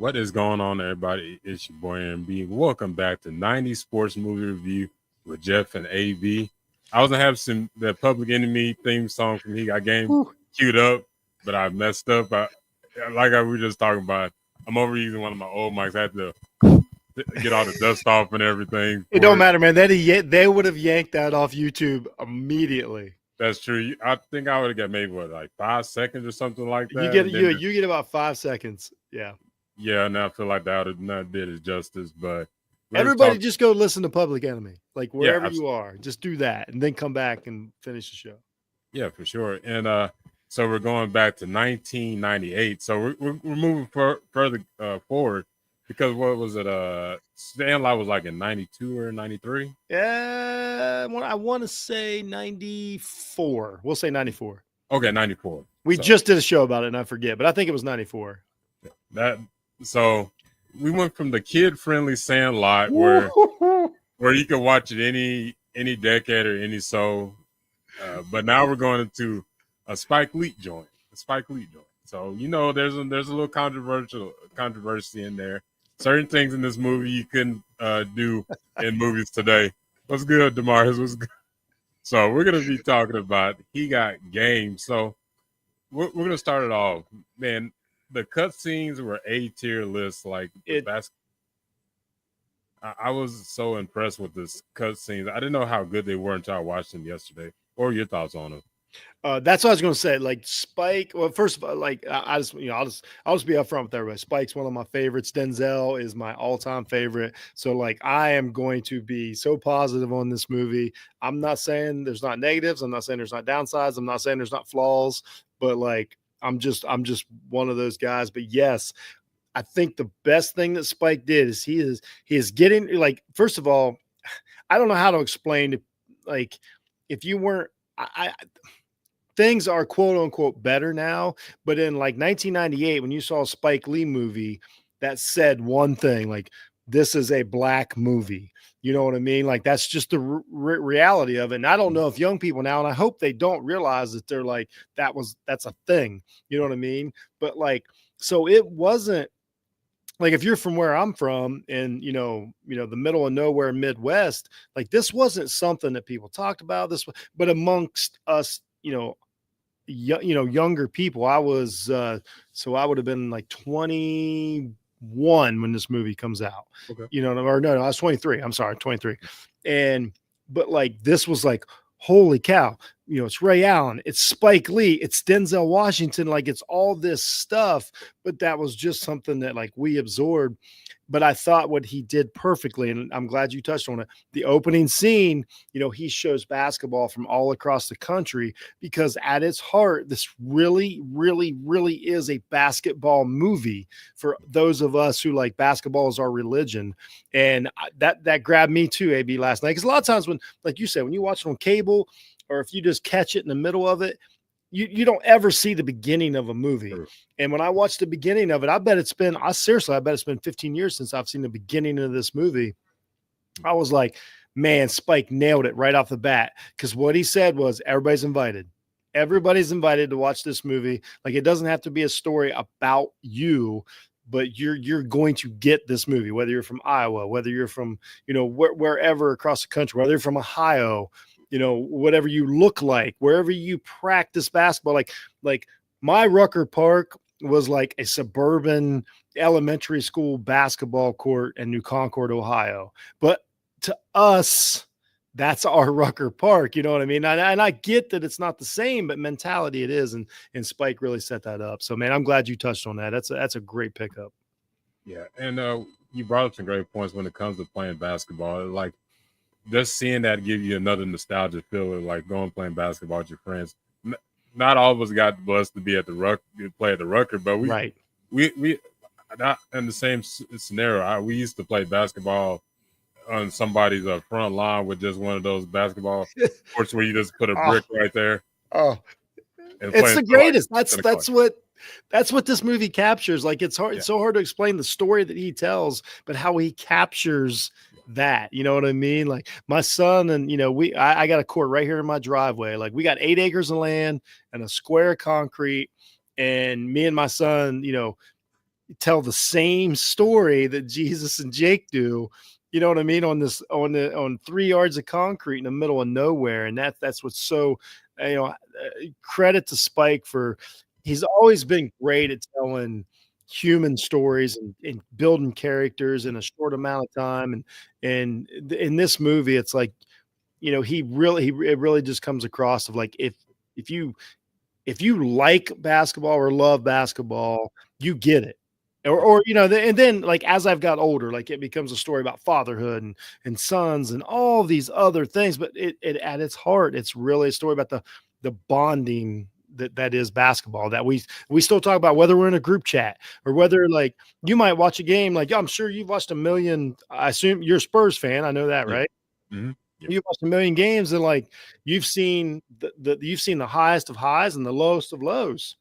What is going on, everybody? It's your boy MB. Welcome back to 90s Sportz Movie Review with Jeff and AB. I was gonna have the Public Enemy theme song from He Got Game queued up, but I messed up. We were just talking about, I'm overusing one of my old mics. I had to get all the dust off and everything. It don't matter, man. They would have yanked that off YouTube immediately. That's true. I think I would have got maybe like 5 seconds or something like that. You get about 5 seconds. Yeah. Yeah, and I feel like that would have not did it justice. But everybody just go listen to Public Enemy, like wherever you are. Just do that, and then come back and finish the show. Yeah, for sure. And so we're going back to 1998. So we're moving further forward because what was it? Stanley was like in 92 or 93. Yeah, I want to say 94. We'll say 94. Okay, 94. We just did a show about it, and I forget, but I think it was 94. So we went from the kid-friendly Sandlot where you can watch it any decade or any so, but now we're going into a Spike Lee joint. So there's a little controversy in there. Certain things in this movie you couldn't do in movies today. What's good, Demarcus? What's good? So we're gonna be talking about He Got Game. So we're gonna start it off, man. The cutscenes were A-tier list. I was so impressed with this cutscenes. I didn't know how good they were until I watched them yesterday. What were your thoughts on them? That's what I was going to say. Like Spike. Well, first of all, I'll just be upfront with everybody. Spike's one of my favorites. Denzel is my all-time favorite. So I am going to be so positive on this movie. I'm not saying there's not negatives. I'm not saying there's not downsides. I'm not saying there's not flaws. But I'm just one of those guys. But yes, I think the best thing that Spike did is he is getting first of all, I don't know how to explain it. If you weren't, things are quote unquote better now, but in 1998, when you saw a Spike Lee movie that said one thing, this is a black movie, you know what I mean? That's just the reality of it. And I don't know if young people now, and I hope they don't realize that they're that's a thing, you know what I mean? But so it wasn't if you're from where I'm from and, the middle of nowhere, Midwest, this wasn't something that people talked about but amongst us, younger people, I was, so I would have been 21 when this movie comes out, okay. Or no, I was 23. I'm sorry, 23. But this was holy cow, it's Ray Allen, it's Spike Lee, it's Denzel Washington, it's all this stuff. But that was just something that we absorbed. But I thought what he did perfectly, and I'm glad you touched on it. The opening scene, he shows basketball from all across the country because at its heart, this really, really, really is a basketball movie for those of us who basketball is our religion. And that grabbed me too, AB, last night. Because a lot of times when, like you said, when you watch it on cable or if you just catch it in the middle of it, you don't ever see the beginning of a movie. Sure. And when I watched the beginning of it, I bet it's been 15 years since I've seen the beginning of this movie. I was like, man, Spike nailed it right off the bat. Because what he said was everybody's invited. Everybody's invited to watch this movie. It doesn't have to be a story about you, but you're going to get this movie, whether you're from Iowa, whether you're from, wherever across the country, whether you're from Ohio, whatever you look like, wherever you practice basketball, like my Rucker Park was a suburban elementary school basketball court in New Concord, Ohio. But to us, that's our Rucker Park. You know what I mean? And I get that it's not the same, but mentality it is. And Spike really set that up. So, man, I'm glad you touched on that. That's a great pickup. Yeah. And you brought up some great points when it comes to playing basketball. Just seeing that give you another nostalgia feeling, going playing basketball with your friends. Not all of us got blessed to be at play at the Rucker, but we not in the same scenario. We used to play basketball on somebody's front lawn with just one of those basketball courts where you just put a brick right there. Oh, it's the greatest. That's what this movie captures. It's hard. Yeah. It's so hard to explain the story that he tells, but how he captures that, you know what I mean? My son and, I got a court right here in my driveway. We got 8 acres of land and a square of concrete, and me and my son, tell the same story that Jesus and Jake do. You know what I mean? On 3 yards of concrete in the middle of nowhere. And that's what's so, credit to Spike for, he's always been great at telling human stories and building characters in a short amount of time. And in this movie, it's like, it really just comes across of like, if you like basketball or love basketball, you get it. Or and then like as I've got older, like it becomes a story about fatherhood and sons and all these other things. But it at its heart, it's really a story about the bonding that is basketball, that we still talk about, whether we're in a group chat or whether like you might watch a game. Like, I'm sure you've watched a million. I assume you're a Spurs fan. I know that, right? Mm-hmm. You've watched a million games and like you've seen the highest of highs and the lowest of lows.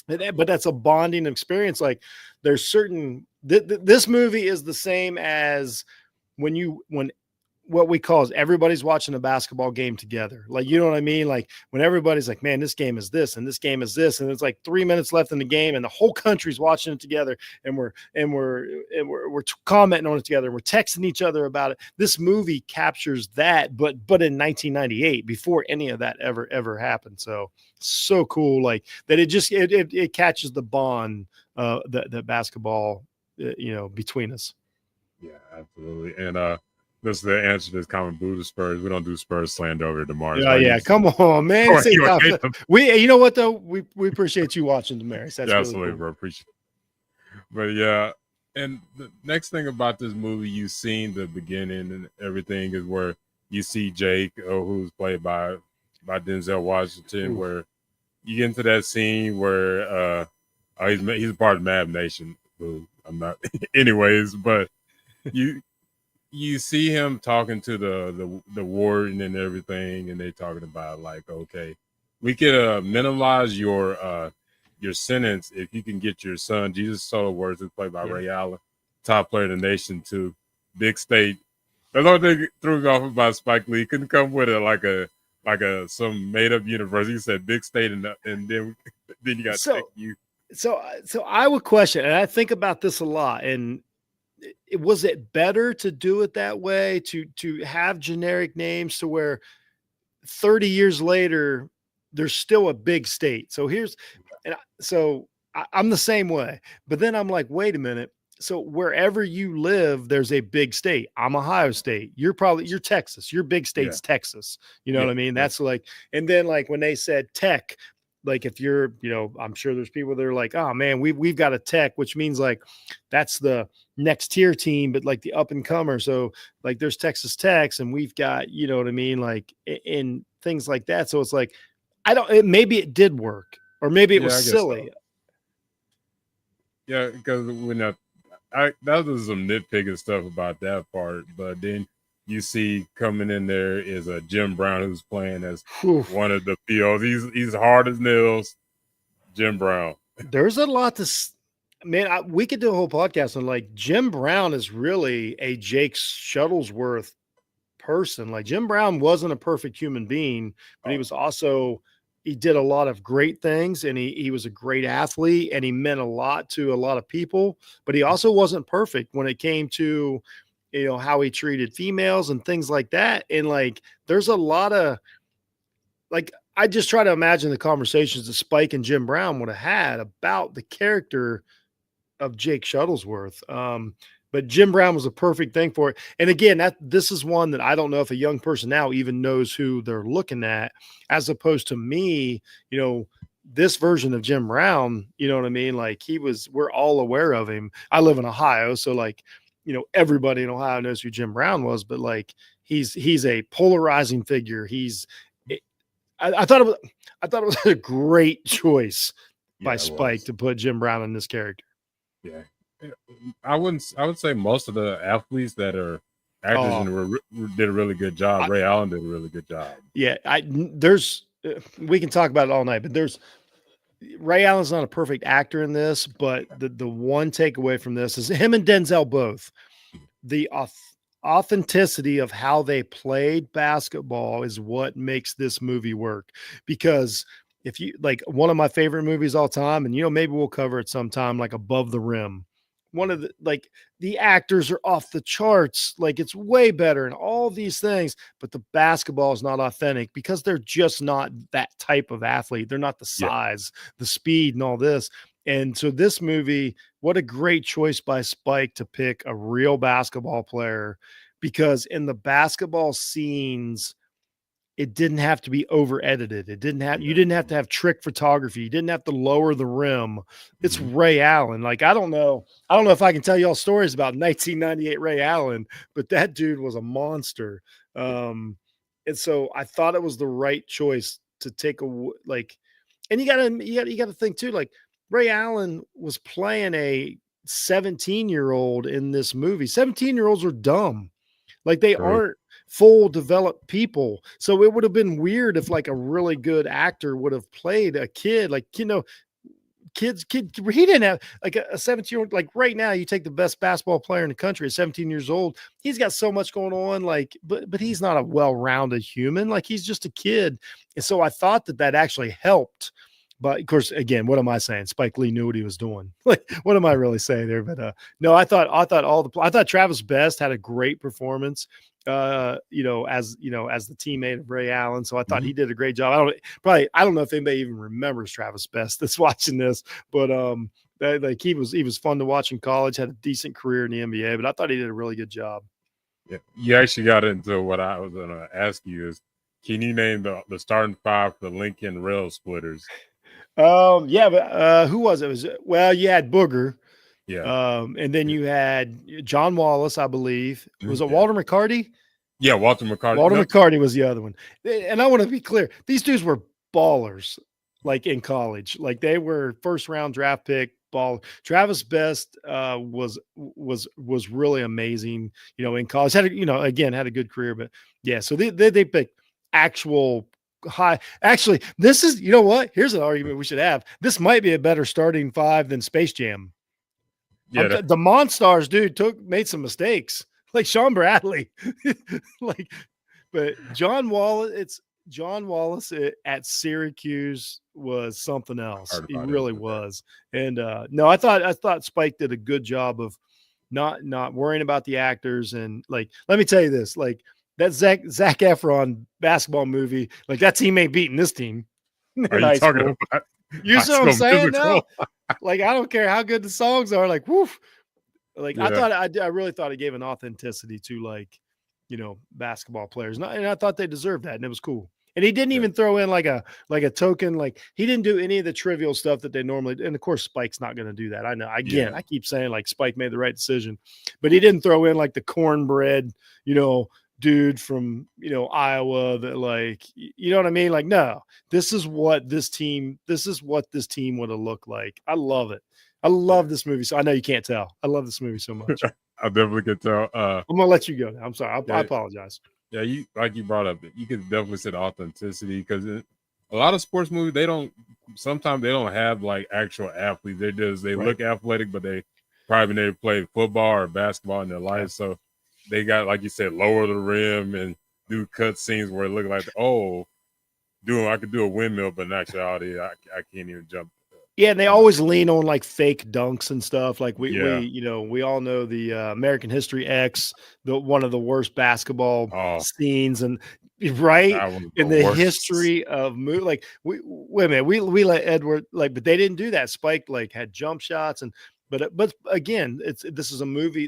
But that's a bonding experience. Like there's certain this movie is the same as when what we call is everybody's watching a basketball game together. Like, you know what I mean? Like when everybody's like, man, this game is this and this game is this, and it's like 3 minutes left in the game and the whole country's watching it together, and we're commenting on it together, and we're texting each other about it. This movie captures that, but in 1998, before any of that ever happened. So cool, like that it catches the bond that basketball between us. Yeah, absolutely. And this is the answer to this comment: boo to Spurs. We don't do Spurs slander over tomorrow. Yeah. Come on, man. You know what though? We appreciate you watching, Damaris. That's absolutely, really cool. bro. Appreciate it. But yeah, and the next thing about this movie, you've seen the beginning and everything, is where you see Jake, who's played by Denzel Washington, Ooh. where you get into that scene where he's a part of Mad Nation. Boo. I'm not, anyways, but you see him talking to the warden and everything, and they talking about like, okay, we could minimize your sentence if you can get your son, Jesus Shuttlesworth, who's played by Ray Allen, top player in the nation, to Big State. That's what they threw me off about Spike Lee. Couldn't come with it like a some made up university. He said Big State, and then you got you. So I would question, and I think about this a lot, and was it better to do it that way, to have generic names to where 30 years later there's still a big state? So I'm the same way, but then I'm like, wait a minute. So wherever you live, there's a big state. I'm Ohio State. You're Texas. Your big state's Texas. You know what I mean? That's like, and then like when they said tech, like if you're, I'm sure there's people that are like, oh man, we've got a tech, which means like that's the next tier team, but like the up and comer. So like there's Texas Techs, and we've got, you know what I mean? Like in things like that. So it's like, maybe it did work, or maybe it was silly. So. Yeah, because that was some nitpicking stuff about that part, but then you see coming in there is a Jim Brown, who's playing as one of the POs. He's hard as nails, Jim Brown. There's a lot to, man. We could do a whole podcast on like Jim Brown is really a Jake Shuttlesworth person. Like Jim Brown wasn't a perfect human being, but he was also, he did a lot of great things, and he was a great athlete, and he meant a lot to a lot of people, but he also wasn't perfect when it came to, how he treated females and things like that. And like, there's a lot of like, I just try to imagine the conversations that Spike and Jim Brown would have had about the character of Jake Shuttlesworth. But Jim Brown was a perfect thing for it. And again, this is one that I don't know if a young person now even knows who they're looking at, as opposed to me, this version of Jim Brown, you know what I mean? Like we're all aware of him. I live in Ohio. So like, everybody in Ohio knows who Jim Brown was, but like, he's a polarizing figure. I thought it was a great choice by Spike to put Jim Brown in this character. Yeah. I would say most of the athletes that are actors did a really good job. Ray Allen did a really good job. Yeah. We can talk about it all night, but Ray Allen's not a perfect actor in this, but the one takeaway from this is him and Denzel both, the authenticity of how they played basketball is what makes this movie work, because if you like one of my favorite movies all time, and maybe we'll cover it sometime, like Above the Rim. One of the actors are off the charts, like it's way better and all these things, but the basketball is not authentic because they're just not that type of athlete. They're not the size, the speed, and all this. And so this movie, what a great choice by Spike to pick a real basketball player, because in the basketball scenes, it didn't have to be over edited. You didn't have to have trick photography. You didn't have to lower the rim. It's Ray Allen. Like, I don't know if I can tell you all stories about 1998 Ray Allen, but that dude was a monster. And so I thought it was the right choice to take and you gotta think too, like Ray Allen was playing a 17-year-old in this movie. 17-year-olds are dumb. Like they aren't full developed people. So it would have been weird if like a really good actor would have played a kid, like, kid, he didn't have like a 17-year-old. Like right now, you take the best basketball player in the country at 17 years old. He's got so much going on, like, but he's not a well-rounded human. Like he's just a kid. And so I thought that actually helped. But of course, again, what am I saying? Spike Lee knew what he was doing. Like, what am I really saying there? But no, I thought Travis Best had a great performance. As the teammate of Ray Allen. So I thought he did a great job. I don't know if anybody even remembers Travis Best that's watching this, but like he was fun to watch in college, had a decent career in the NBA, but I thought he did a really good job. Yeah, you actually got into what I was going to ask you is, can you name the starting five for the Lincoln Rail Splitters? But who was it? You had Booger. Yeah. And then you had John Wallace, I believe. Was it Walter McCarty? Yeah, Walter McCarty. McCarty was the other one. And I want to be clear. These dudes were ballers, like in college. Like they were first round draft pick ball. Travis Best was really amazing, in college. Had a good career, but yeah, so they picked actual high. Actually, this is, what? Here's an argument we should have. This might be a better starting five than Space Jam. Yeah, the Monstars, dude, made some mistakes, like Sean Bradley, but John Wallace at Syracuse was something else. He really was. And no, I thought Spike did a good job of not worrying about the actors. And like, let me tell you this, like that Zac Efron basketball movie, like that team ain't beating this team. Are you talking about? You see what I'm saying now? Like, I don't care how good the songs are. Like, woof. Like, I really thought it gave an authenticity to, like, basketball players. And I thought they deserved that. And it was cool. And he didn't even throw in like a token. Like, he didn't do any of the trivial stuff that they normally do. And of course, Spike's not going to do that. I know. Again, I keep saying like Spike made the right decision, but he didn't throw in like the cornbread, dude from Iowa that, like, you know what I mean? Like, no, this is what this team would have looked like. I love it. I love this movie. So I know you can't tell. I love this movie so much. I definitely can tell. I'm gonna let you go now. I'm sorry. I apologize. Yeah, you brought up, you could definitely say the authenticity, because a lot of sports movies, sometimes they don't have like actual athletes. They look athletic, but they probably never played football or basketball in their life. So they got, like you said, lower the rim and do cut scenes where it look like, I could do a windmill, but in actuality, I can't even jump. Yeah, and they always lean on like fake dunks and stuff. Like we all know the American History X, one of the worst basketball scenes, and in the history of movie. Like we let Edward, like, but they didn't do that. Spike like had jump shots, but again, this is a movie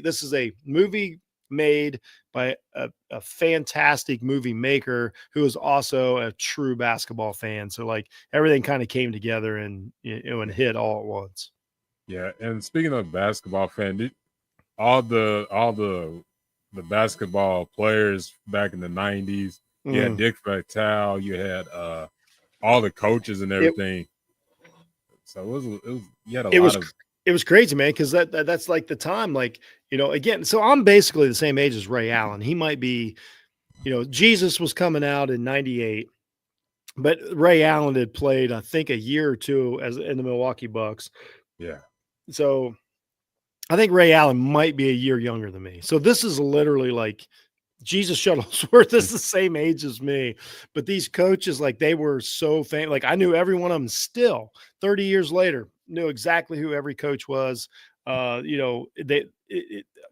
made by a fantastic movie maker who is also a true basketball fan. So like everything kind of came together and and hit all at once. Yeah, and speaking of basketball fan, all the basketball players back in the 90s, you had Dick Vitale, you had all the coaches and everything. So you had a lot of. It was crazy, man, because that's like the time, like, again, so I'm basically the same age as Ray Allen. He might be, Jesus was coming out in 98, but Ray Allen had played, I think, a year or two in the Milwaukee Bucks. Yeah. So I think Ray Allen might be a year younger than me. So this is literally like Jesus Shuttlesworth is the same age as me, but these coaches, like, they were so famous. Like, I knew every one of them still 30 years later, knew exactly who every coach was.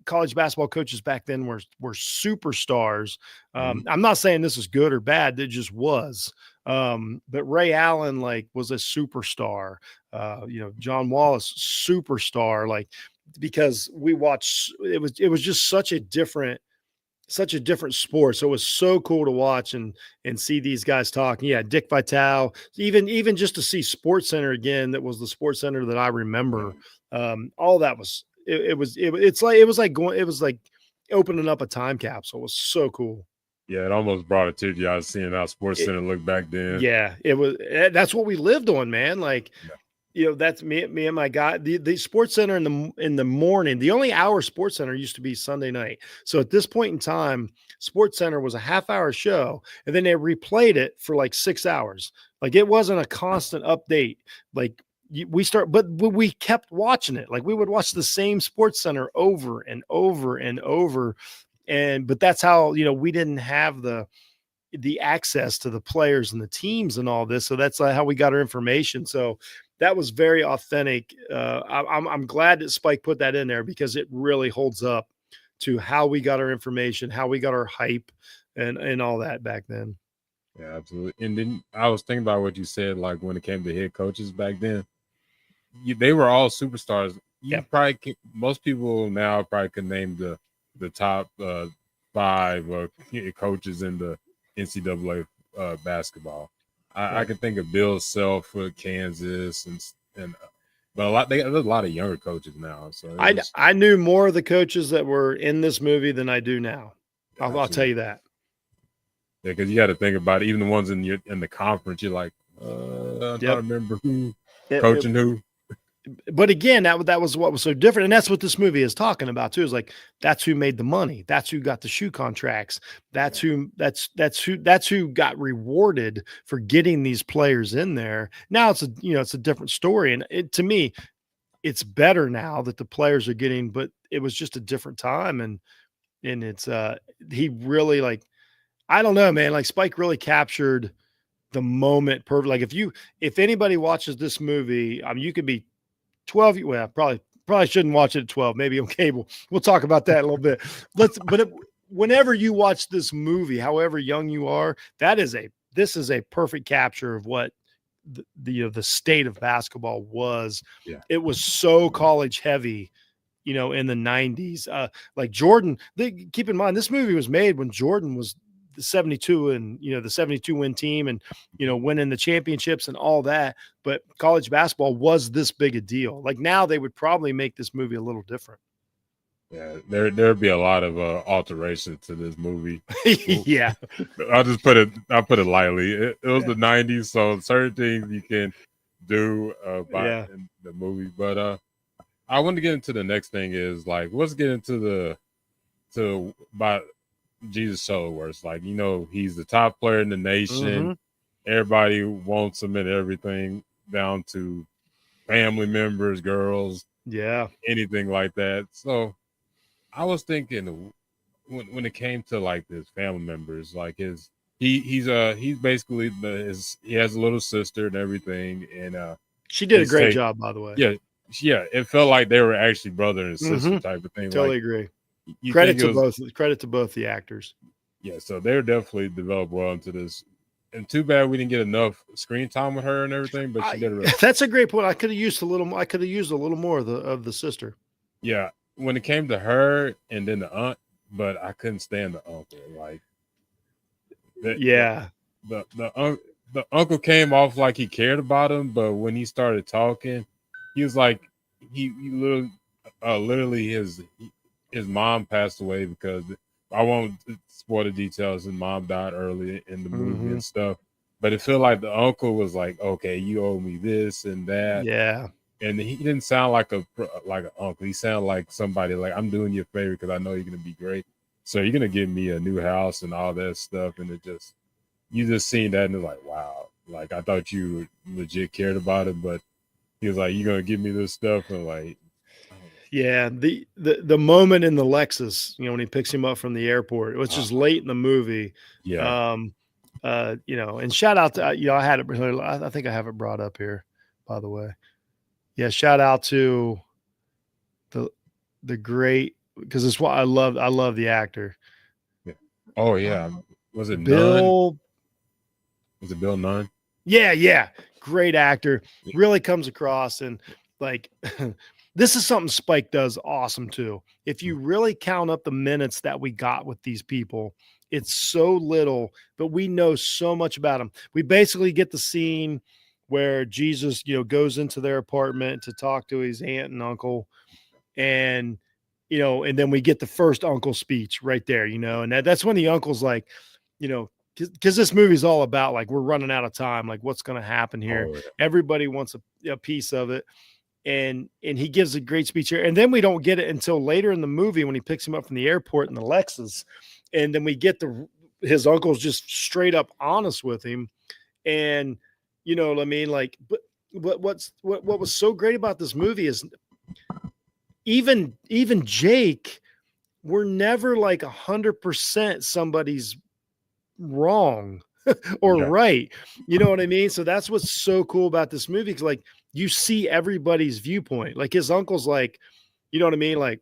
College basketball coaches back then were superstars. I'm not saying this is good or bad. It just was. But Ray Allen, like, was a superstar. John Wallace, superstar. Like, because we watched, it was just such a different sport. So it was so cool to watch and see these guys talking. Yeah, Dick Vitale, even just to see Sports Center again. That was the Sports Center that I remember. All that was it was like opening up a time capsule. It was so cool. Yeah, it almost brought it to you. I was seeing how Sports Center looked back then. Yeah, it was. That's what we lived on, man. Like, that's me and my guy. The Sports Center in the morning. The only hour Sports Center used to be Sunday night. So at this point in time, Sports Center was a half-hour show, and then they replayed it for like 6 hours. Like, it wasn't a constant update. Like, but we kept watching it. Like, we would watch the same Sports Center over and over and over. But that's how, we didn't have the access to the players and the teams and all this. So that's how we got our information. So that was very authentic. I'm glad that Spike put that in there, because it really holds up to how we got our information, how we got our hype and all that back then. Yeah, absolutely. And then I was thinking about what you said, like when it came to head coaches back then, they were all superstars. Most people now probably could name the top 5 coaches in the NCAA basketball. I can think of Bill Self for Kansas, but there's a lot of younger coaches now. So I knew more of the coaches that were in this movie than I do now. I'll tell you that. Yeah, because you got to think about it. Even the ones in the conference, you're like, I don't remember who coaching who. But again, that was what was so different, and that's what this movie is talking about too. Is like, that's who made the money, that's who got the shoe contracts, that's who got rewarded for getting these players in there. Now it's a different story, and to me, it's better now that the players are getting. But it was just a different time, and it's he really, like, I don't know, man. Like, Spike really captured the moment perfect. Like, if anybody watches this movie, you could be 12. Well, probably shouldn't watch it at 12. Maybe on cable. We'll talk about that in a little bit. Whenever you watch this movie, however young you are, this is a perfect capture of what the state of basketball was. Yeah. It was so college heavy, in the 90s. Like Jordan, keep in mind, this movie was made when Jordan was the 72 and the 72 win team and winning the championships and all that. But college basketball was this big a deal. Like, now they would probably make this movie a little different. Yeah, there'd be a lot of alterations to this movie. Yeah, I'll put it lightly. It was the 90s, so certain things you can do in the movie. But I want to get into the next thing is, like, let's get into about Jesus Shuttlesworth. Like, he's the top player in the nation. Everybody wants him and everything, down to family members, girls, anything like that. So I was thinking, when it came to like his family members, like he's basically he has a little sister and everything, and she did a great job, by the way. Yeah, it felt like they were actually brother and sister type of thing. Totally agree. Credit to both the actors. Yeah, so they're definitely developed well into this. And too bad we didn't get enough screen time with her and everything. But she did that's a great point. I could have used a little more of the sister. Yeah, when it came to her and then the aunt, but I couldn't stand the uncle. Like, the uncle came off like he cared about him, but when he started talking, he was like, he literally his mom passed away because I won't spoil the details. His mom died early in the movie and stuff, but it felt like the uncle was like, okay, you owe me this and that. Yeah. And he didn't sound like an uncle. He sounded like somebody like, I'm doing you a favor because I know you're going to be great. So you're going to give me a new house and all that stuff. And you just seen that and it's like, wow. Like, I thought you legit cared about it, but he was like, you're going to give me this stuff. And like, Yeah, the moment in the Lexus, when he picks him up from the airport, it was just late in the movie. Yeah. And shout out to I had it. I think I have it brought up here, by the way. Yeah, shout out to the great, because it's what I love. I love the actor. Yeah. Oh yeah, was it Bill? Nunn? Was it Bill Nunn? Yeah, great actor. Really comes across, and like this is something Spike does awesome too. If you really count up the minutes that we got with these people, it's so little, but we know so much about them. We basically get the scene where Jesus, goes into their apartment to talk to his aunt and uncle, and and then we get the first uncle speech right there, and that's when the uncle's like, because this movie's all about like we're running out of time, like what's going to happen here. Oh, yeah. Everybody wants a piece of it, and he gives a great speech here, and then we don't get it until later in the movie when he picks him up from the airport in the Lexus, and then we get his uncle's just straight up honest with him, and you know what I mean, like, but what was so great about this movie is even Jake, we're never like 100% somebody's wrong or right. You know what I mean? So that's what's so cool about this movie. Cause like you see everybody's viewpoint. Like his uncle's like, you know what I mean? Like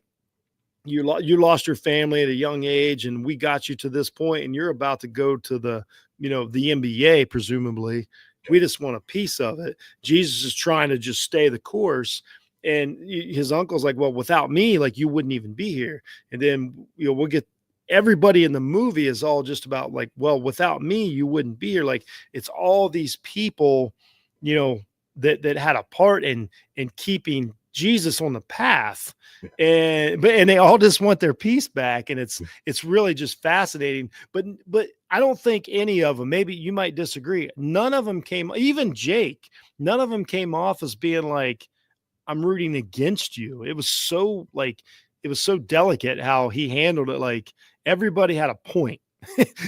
you lost your family at a young age and we got you to this point and you're about to go to the NBA, presumably. We just want a piece of it. Jesus is trying to just stay the course. And his uncle's like, well, without me, like you wouldn't even be here. And then, we'll get everybody in the movie is all just about like, well, without me, you wouldn't be here. Like it's all these people, that had a part in keeping Jesus on the path. And they all just want their piece back. And it's really just fascinating. But I don't think any of them, maybe you might disagree. None of them even Jake, none of them came off as being like, I'm rooting against you. It was so delicate how he handled it. Like everybody had a point,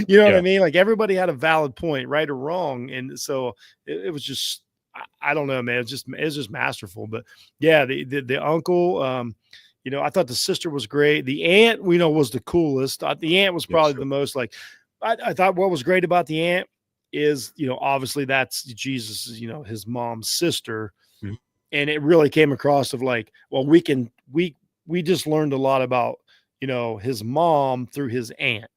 you know what I mean? Like everybody had a valid point, right or wrong. And so it was just, I don't know, man. It's just masterful. But yeah, the uncle, I thought the sister was great. The aunt, was the coolest. The aunt was probably the most like, I thought what was great about the aunt is, obviously that's Jesus, his mom's sister. Mm-hmm. And it really came across of like, well, we just learned a lot about, his mom through his aunt.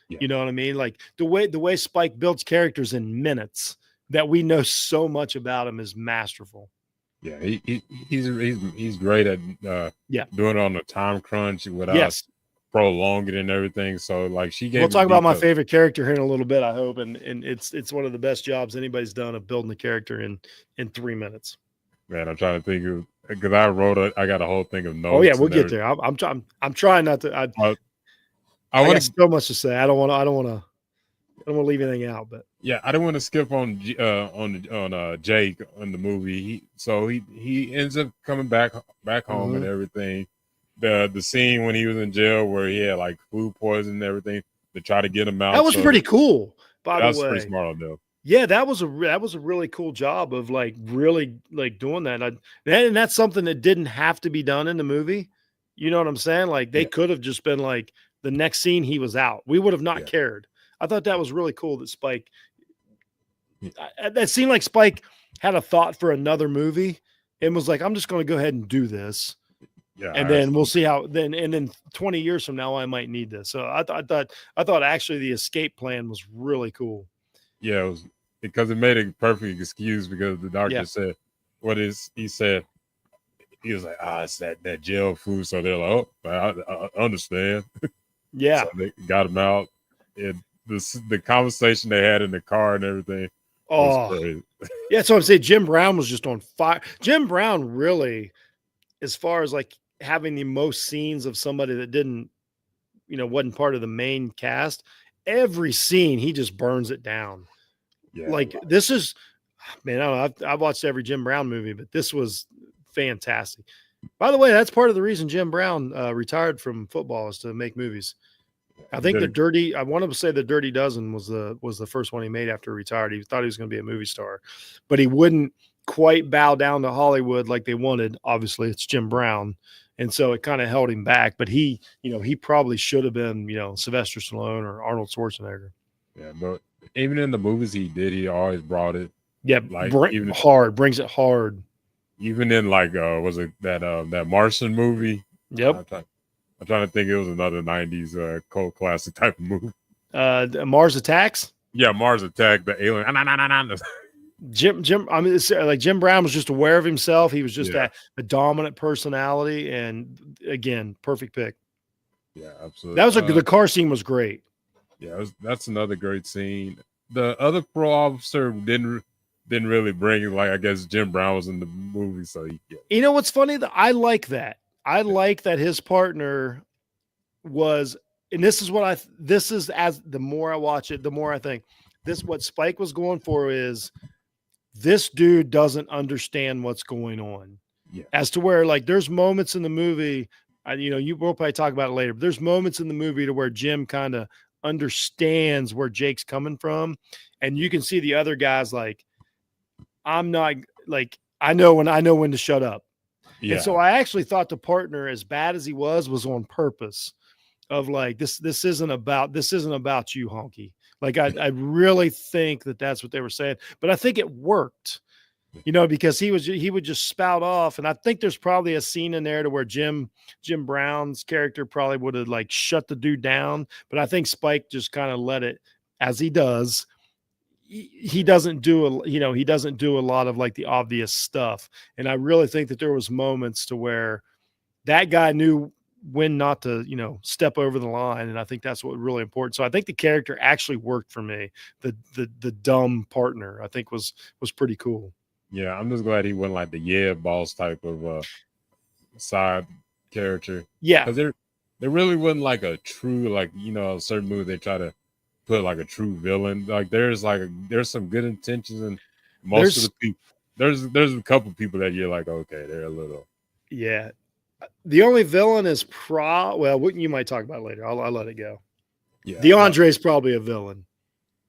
Yeah. You know what I mean? Like the way Spike builds characters in minutes that we know so much about him is masterful. Yeah, he's great at doing it on a time crunch without prolonging it and everything. So like we'll talk about my favorite character here in a little bit, I hope. And it's one of the best jobs anybody's done of building a character in 3 minutes. Man, I'm trying to think of, because I got a whole thing of notes. Oh yeah, we'll get there. I'm trying not to. I got so much to say. I don't want to leave anything out. But yeah, I don't want to skip on Jake in the movie. He ends up coming back home and everything. The scene when he was in jail where he had like food poisoning and everything to try to get him out. That was pretty cool. By the way, that was pretty smart though. Yeah, that was a really cool job of like really like doing that. And that's something that didn't have to be done in the movie. You know what I'm saying? Like they could have just been like the next scene he was out. We would have not cared. I thought that was really cool that Spike. That seemed like Spike had a thought for another movie and was like, I'm just going to go ahead and do this. Yeah, and then we'll see how. Then 20 years from now, I might need this. So I thought actually the escape plan was really cool. Yeah, it was, because it made a perfect excuse, because the doctor said, he said? He was like, it's that jail food. So they're like, I understand. Yeah. So they got him out. And the conversation they had in the car and everything. Yeah. So I'm saying Jim Brown was just on fire. Jim Brown really, as far as like having the most scenes of somebody that didn't, wasn't part of the main cast, every scene, he just burns it down. Yeah, like this is, man, I don't know, I've watched every Jim Brown movie, but this was fantastic. By the way, that's part of the reason Jim Brown retired from football, is to make movies. I think I want to say the Dirty Dozen was the first one he made after he retired. He thought he was going to be a movie star, but he wouldn't quite bow down to Hollywood like they wanted. Obviously, it's Jim Brown. And so it kind of held him back, but he probably should have been, Sylvester Stallone or Arnold Schwarzenegger. Yeah, but even in the movies he always brought it. Yeah, like brings it hard. Even in was it that Martian movie? Yep. I'm trying to think. It was another 90s cult classic type of movie. Mars Attacks. Yeah, Mars Attack. The alien. Jim. I mean, it's like Jim Brown was just aware of himself. He was just a dominant personality, and again, perfect pick. Yeah, absolutely. That was the car scene was great. Yeah, that's another great scene. The other pro officer didn't really bring it. Like, I guess Jim Brown was in the movie, so he. Yeah. You know what's funny? I like that. I like that his partner was, and this is as the more I watch it, the more I think what Spike was going for is this dude doesn't understand what's going on. Yeah. As to where, like, there's moments in the movie, you will probably talk about it later, but there's moments in the movie to where Jim kind of understands where Jake's coming from. And you can see the other guys like, I'm not like, I know when to shut up. Yeah. And so I actually thought the partner, as bad as he was on purpose of like, this isn't about you, honky. Like, I really think that's what they were saying, but I think it worked, because he would just spout off. And I think there's probably a scene in there to where Jim Brown's character probably would have like shut the dude down. But I think Spike just kind of let it, as he does. He doesn't do a lot of like the obvious stuff. And I really think that there was moments to where that guy knew when not to, step over the line. And I think that's what really important. So I think the character actually worked for me. The dumb partner, I think was pretty cool. Yeah. I'm just glad he wasn't like the boss type of side character. Yeah. Cause there really wasn't like a true, like, a certain movie they try to put like a true villain. Like there's some good intentions, and most of the people there's a couple people that you're like, okay, they're a little. Yeah. The only villain is you might talk about it later. I'll let it go. Yeah. DeAndre's probably a villain.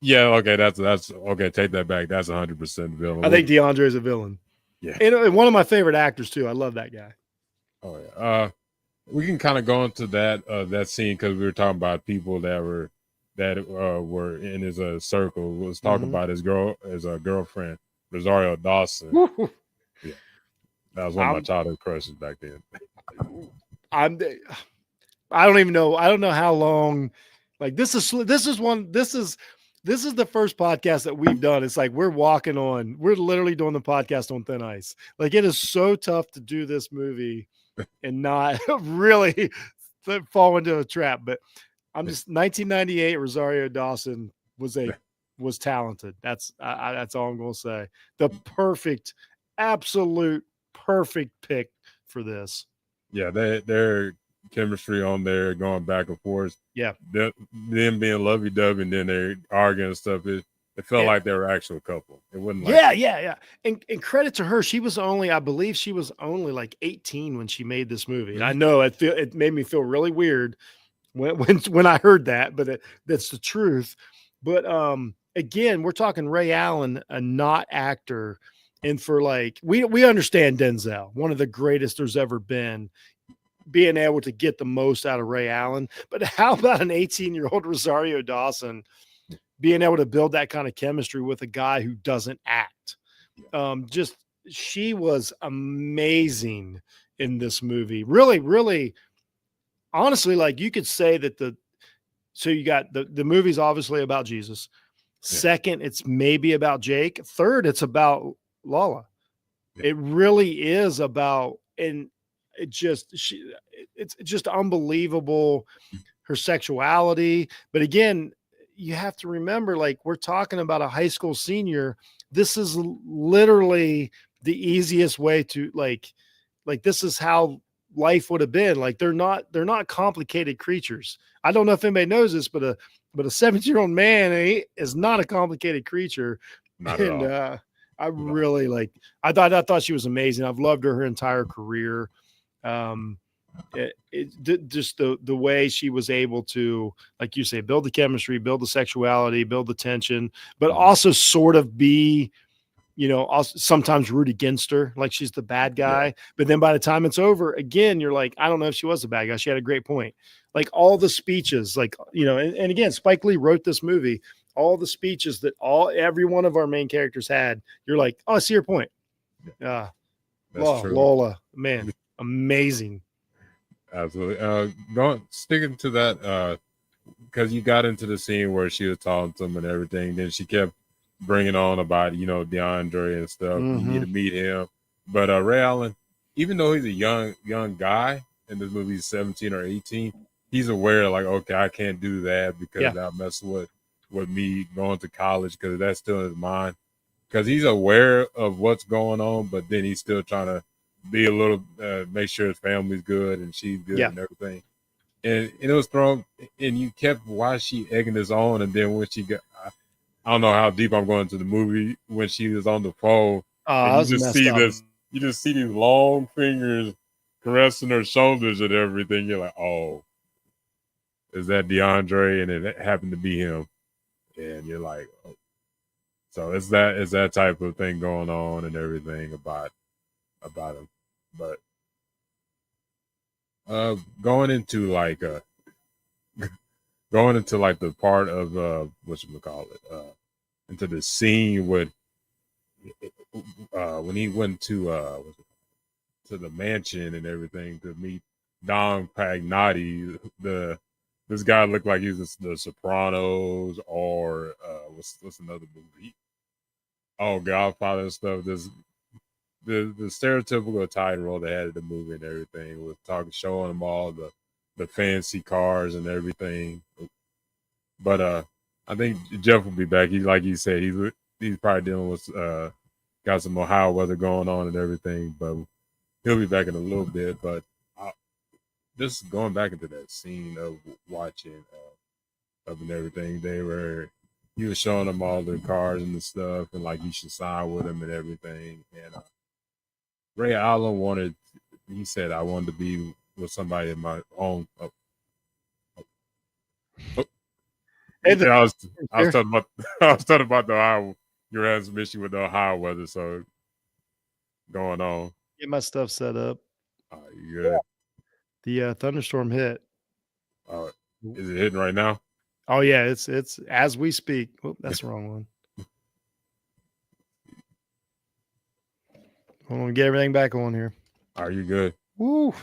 Yeah, okay, that's okay. Take that back. That's 100% villain. I think DeAndre's a villain. Yeah, and one of my favorite actors too. I love that guy. Oh yeah. We can kind of go into that scene because we were talking about people that were in his circle. We was talking about his girlfriend Rosario Dawson. Yeah, that was one of my childhood crushes back then. I don't even know. I don't know how long. Like this is the first podcast that we've done. It's like we're literally doing the podcast on thin ice. Like it is so tough to do this movie and not really fall into a trap. But I'm just 1998. Rosario Dawson was talented. That's all I'm going to say. The absolute perfect pick for this. Yeah, their chemistry on there going back and forth. Yeah, them being lovey-dovey and then they're arguing and stuff. It felt like they were actual couple. It wasn't like yeah. And credit to her, I believe she was only like 18 when she made this movie. And I know it made me feel really weird when I heard that, but that's the truth. But again, we're talking Ray Allen, a not actor. And for like, we understand Denzel, one of the greatest there's ever been, being able to get the most out of Ray Allen. But how about an 18-year-old Rosario Dawson being able to build that kind of chemistry with a guy who doesn't act? She was amazing in this movie. Really, really, honestly, like you could say that so you got the movie's obviously about Jesus. Second, it's maybe about Jake. Third, it's about Lala. It really is about, and it's just unbelievable, her sexuality. But again, you have to remember, like, we're talking about a high school senior. This is literally the easiest way to like this is how life would have been. Like they're not complicated creatures. I don't know if anybody knows this, but a 17-year-old man is not a complicated creature. Not at all. I really I thought she was amazing. I've loved her entire career. Just the way she was able to, like you say, build the chemistry, build the sexuality, build the tension, but also sort of be you know, I'll sometimes root against her, like she's the bad guy. But then by the time it's over, again, you're like, I don't know if she was the bad guy. She had a great point. Like all the speeches, like, you know, and again, Spike Lee wrote this movie. All the speeches that every one of our main characters had, you're like, oh, I see your point. That's true. Lola, man, amazing. Absolutely. Sticking to that, because you got into the scene where she was talking to him and everything. Then she kept bringing on about, you know, DeAndre and stuff. You need to meet him. But Ray Allen, even though he's a young guy in this movie, he's 17 or 18, he's aware, like, okay, I can't do that because that mess with me going to college, because that's still in his mind. Because he's aware of what's going on, but then he's still trying to be a little, make sure his family's good and she's good and everything. And it was thrown, and you kept, why is she egging this on? And then when she got, I don't know how deep I'm going into the movie, when she was on the phone, and you just see these long fingers caressing her shoulders and everything. You're like, oh, is that DeAndre? And it happened to be him. And you're like, oh. So it's that type of thing going on and everything about him. But going into like the part of whatchamacallit, into the scene with when he went to the mansion and everything to meet Don Pagnotti. This guy looked like he's the Sopranos or what's another movie? Oh, Godfather and stuff. This the stereotypical Italian role they had in the movie and everything, with showing them all the fancy cars and everything. But I think Jeff will be back. Like you said, he's probably dealing with got some Ohio weather going on and everything, but he'll be back in a little bit. But just going back into that scene of watching of and everything, he was showing them all the cars and the stuff, and like you should sign with him and everything. And Ray Allen he said, I wanted to be with somebody in my own. I was talking about the Ohio. You're having some issue with the Ohio weather, so going on. Get my stuff set up. You good? The thunderstorm hit. Is it hitting right now? Oh yeah, it's as we speak. Oh, that's the wrong one. Hold on, get everything back on here. Are you good? Woo.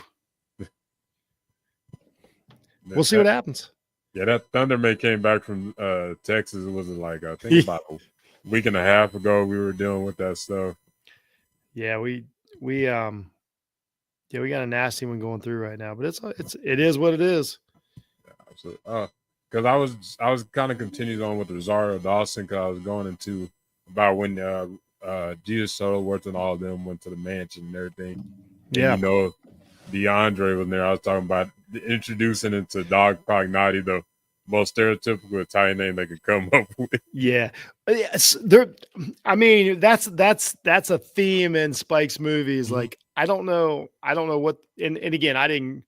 We'll see what happens. Yeah, that thunder may came back from Texas. It was like, I think about a week and a half ago we were dealing with that stuff. Yeah, we got a nasty one going through right now, but it is what it is. Yeah, absolutely. Because I was kind of continuing on with Rosario Dawson, because I was going into about when Jesus Shuttleworth and all of them went to the mansion and everything. Yeah, and, you know, DeAndre was there. I was talking about introducing into Don Pagnotti, the most stereotypical Italian name they could come up with. Yeah, yes, I mean, that's a theme in Spike's movies. Mm-hmm. Like, I don't know what. And again, I didn't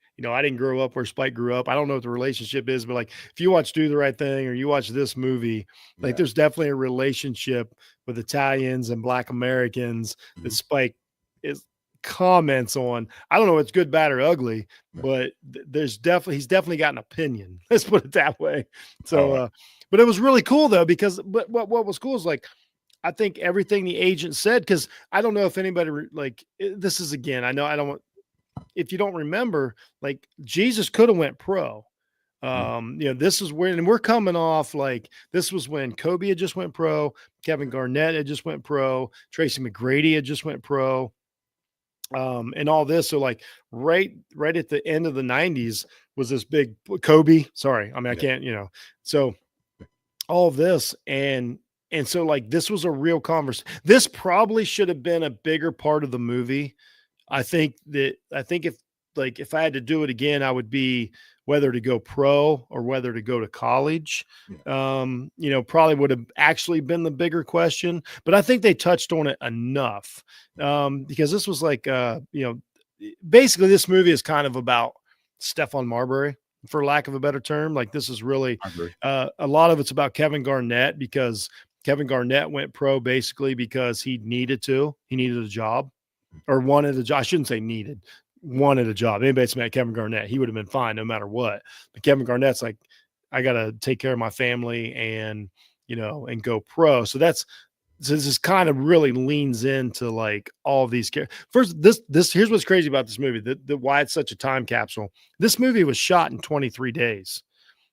grow up where Spike grew up. I don't know what the relationship is, but like, if you watch Do the Right Thing or you watch this movie, like, there's definitely a relationship with Italians and Black Americans that Spike comments on. I don't know if it's good, bad, or ugly, but he's definitely got an opinion. Let's put it that way. So, but it was really cool though, because what was cool is, like, I think everything the agent said, because I don't know if anybody this is, again, I know I don't want, if you don't remember, like, Jesus could have went pro. This is when, and we're coming off, like, this was when Kobe had just went pro, Kevin Garnett had just went pro, Tracy McGrady had just went pro. And all this. So, like, right at the end of the 90s was this big Kobe. Sorry. I mean, I can't, so all of this. And so, like, this was a real conversation. This probably should have been a bigger part of the movie. I think if I had to do it again, I would be whether to go pro or whether to go to college. Probably would have actually been the bigger question, but I think they touched on it enough, because this was like, basically this movie is kind of about Stephon Marbury, for lack of a better term. Like, this is really a lot of it's about Kevin Garnett, because Kevin Garnett went pro basically because he needed to. He needed a job or wanted a job. I shouldn't say needed, wanted a job. Anybody that's met Kevin Garnett, he would have been fine no matter what. But Kevin Garnett's like, I got to take care of my family and, and go pro. So this is kind of really leans into like all of these characters. First, here's what's crazy about this movie, why it's such a time capsule. This movie was shot in 23 days.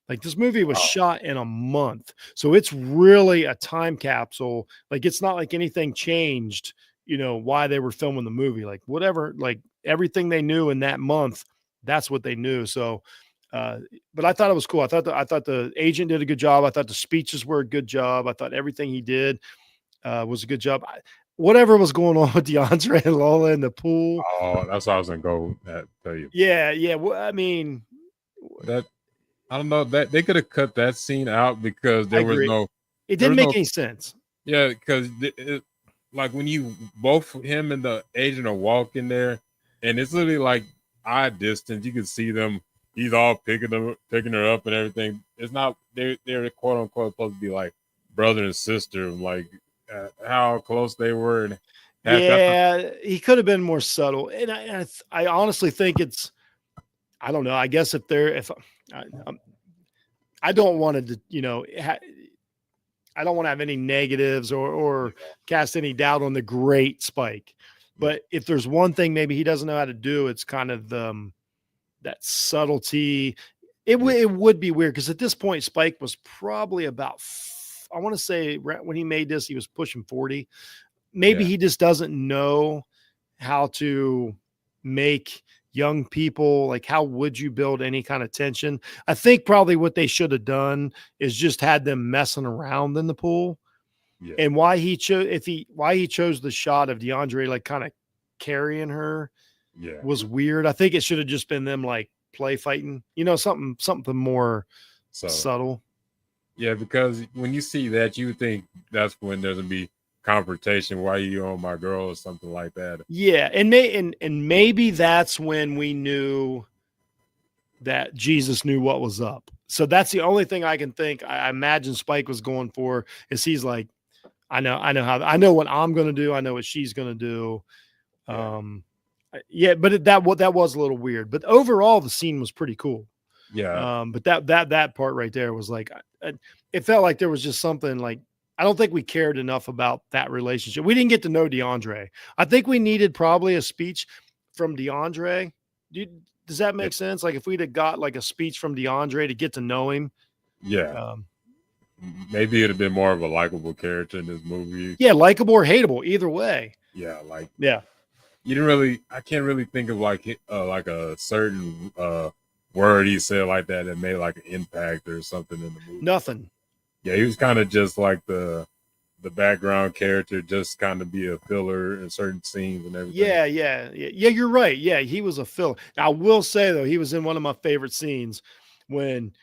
Like this movie was shot in a month. So it's really a time capsule. Like it's not like anything changed, why they were filming the movie. Like whatever, like everything they knew in that month, that's what they knew. So but I thought it was cool. I thought the agent did a good job. I thought the speeches were a good job. I thought everything he did was a good job. Whatever was going on with DeAndre and Lola in the pool. Oh, that's what I was gonna go tell you. Yeah. Well, I mean, I don't know that they could have cut that scene out because there was no. It didn't make any sense. Yeah, because like when both him and the agent are walking there, and it's literally like eye distance. You can see them. He's all picking her up and everything. It's not they're quote unquote supposed to be like brother and sister. Like how close they were. And he could have been more subtle. And I honestly think it's. I don't know. I guess I don't want to, I don't want to have any negatives or cast any doubt on the great Spike. But if there's one thing maybe he doesn't know how to do, it's kind of that subtlety. It would be weird because at this point, Spike was probably about, I want to say when he made this, he was pushing 40. Maybe he just doesn't know how to make young people, like how would you build any kind of tension? I think probably what they should have done is just had them messing around in the pool. Yeah. And why he chose the shot of DeAndre like kind of carrying her was weird. I think it should have just been them like play fighting, something more subtle. Yeah, because when you see that, you think that's when there's gonna be confrontation. Why are you on my girl or something like that? Yeah, and maybe that's when we knew that Jesus knew what was up. So that's the only thing I can think. I imagine Spike was going for is he's like, I know what I'm going to do. I know what she's going to do. But that was a little weird. But overall, the scene was pretty cool. Yeah. But that part right there was like, it felt like there was just something like. I don't think we cared enough about that relationship. We didn't get to know DeAndre. I think we needed probably a speech from DeAndre. Does that make sense? Like if we'd have got like a speech from DeAndre to get to know him. Yeah. Maybe it'd have been more of a likable character in this movie. Yeah. Likable or hateable, either way. Yeah. I can't really think of like a certain word he said like that made like an impact or something in the movie. Nothing. Yeah, he was kind of just like the background character, just kind of be a filler in certain scenes and everything. Yeah. You're right. Yeah, he was a filler. I will say though, he was in one of my favorite scenes when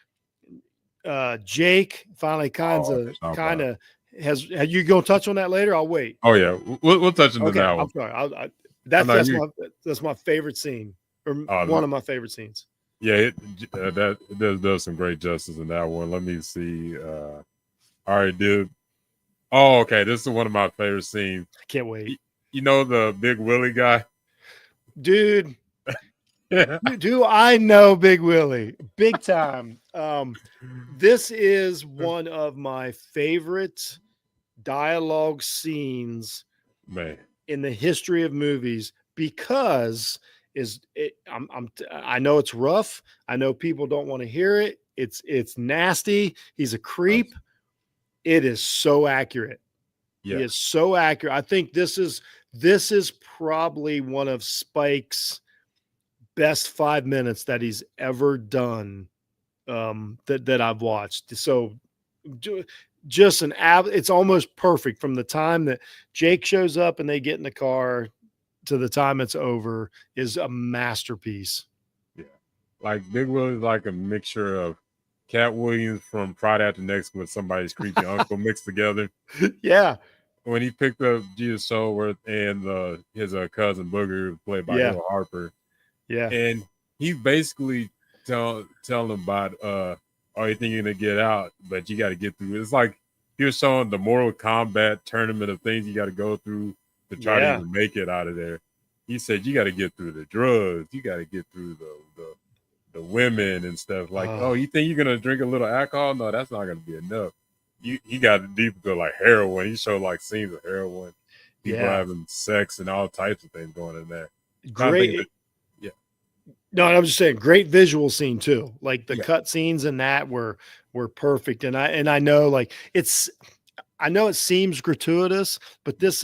Jake finally kind of has. You gonna touch on that later? I'll wait. Oh yeah, we'll touch on that one. I'm sorry. That's my favorite scene, or one of my favorite scenes. Yeah, that does some great justice in that one. Let me see. All right, dude. Oh, okay. This is one of my favorite scenes. I can't wait. You know the Big Willie guy? Dude. Do I know Big Willie? Big time. This is one of my favorite dialogue scenes in the history of movies because I know it's rough. I know people don't want to hear it. It's nasty. He's a creep. It is so accurate. Yeah. It is so accurate. I think this is probably one of Spike's best 5 minutes that he's ever done that I've watched. So just it's almost perfect from the time that Jake shows up and they get in the car to the time it's over is a masterpiece. Yeah. Like Big Will is like a mixture of Cat Williams from Friday After Next with somebody's creepy uncle mixed together. Yeah. When he picked up Jesus Soulworth and his cousin Booger, played by Hill Harper. Yeah. And he's basically telling them about, you think you're going to get out, but you got to get through. It's like he was showing the Mortal Kombat tournament of things you got to go through to try to even make it out of there. He said you got to get through the drugs, you got to get through the women and stuff. Like, oh, you think you're gonna drink a little alcohol? No, that's not gonna be enough. He got deep into like heroin. He showed like scenes of heroin, people having sex and all types of things going in there. Great. No, I was just saying, great visual scene too. Like the cut scenes in that were perfect. And I know like I know it seems gratuitous, but that's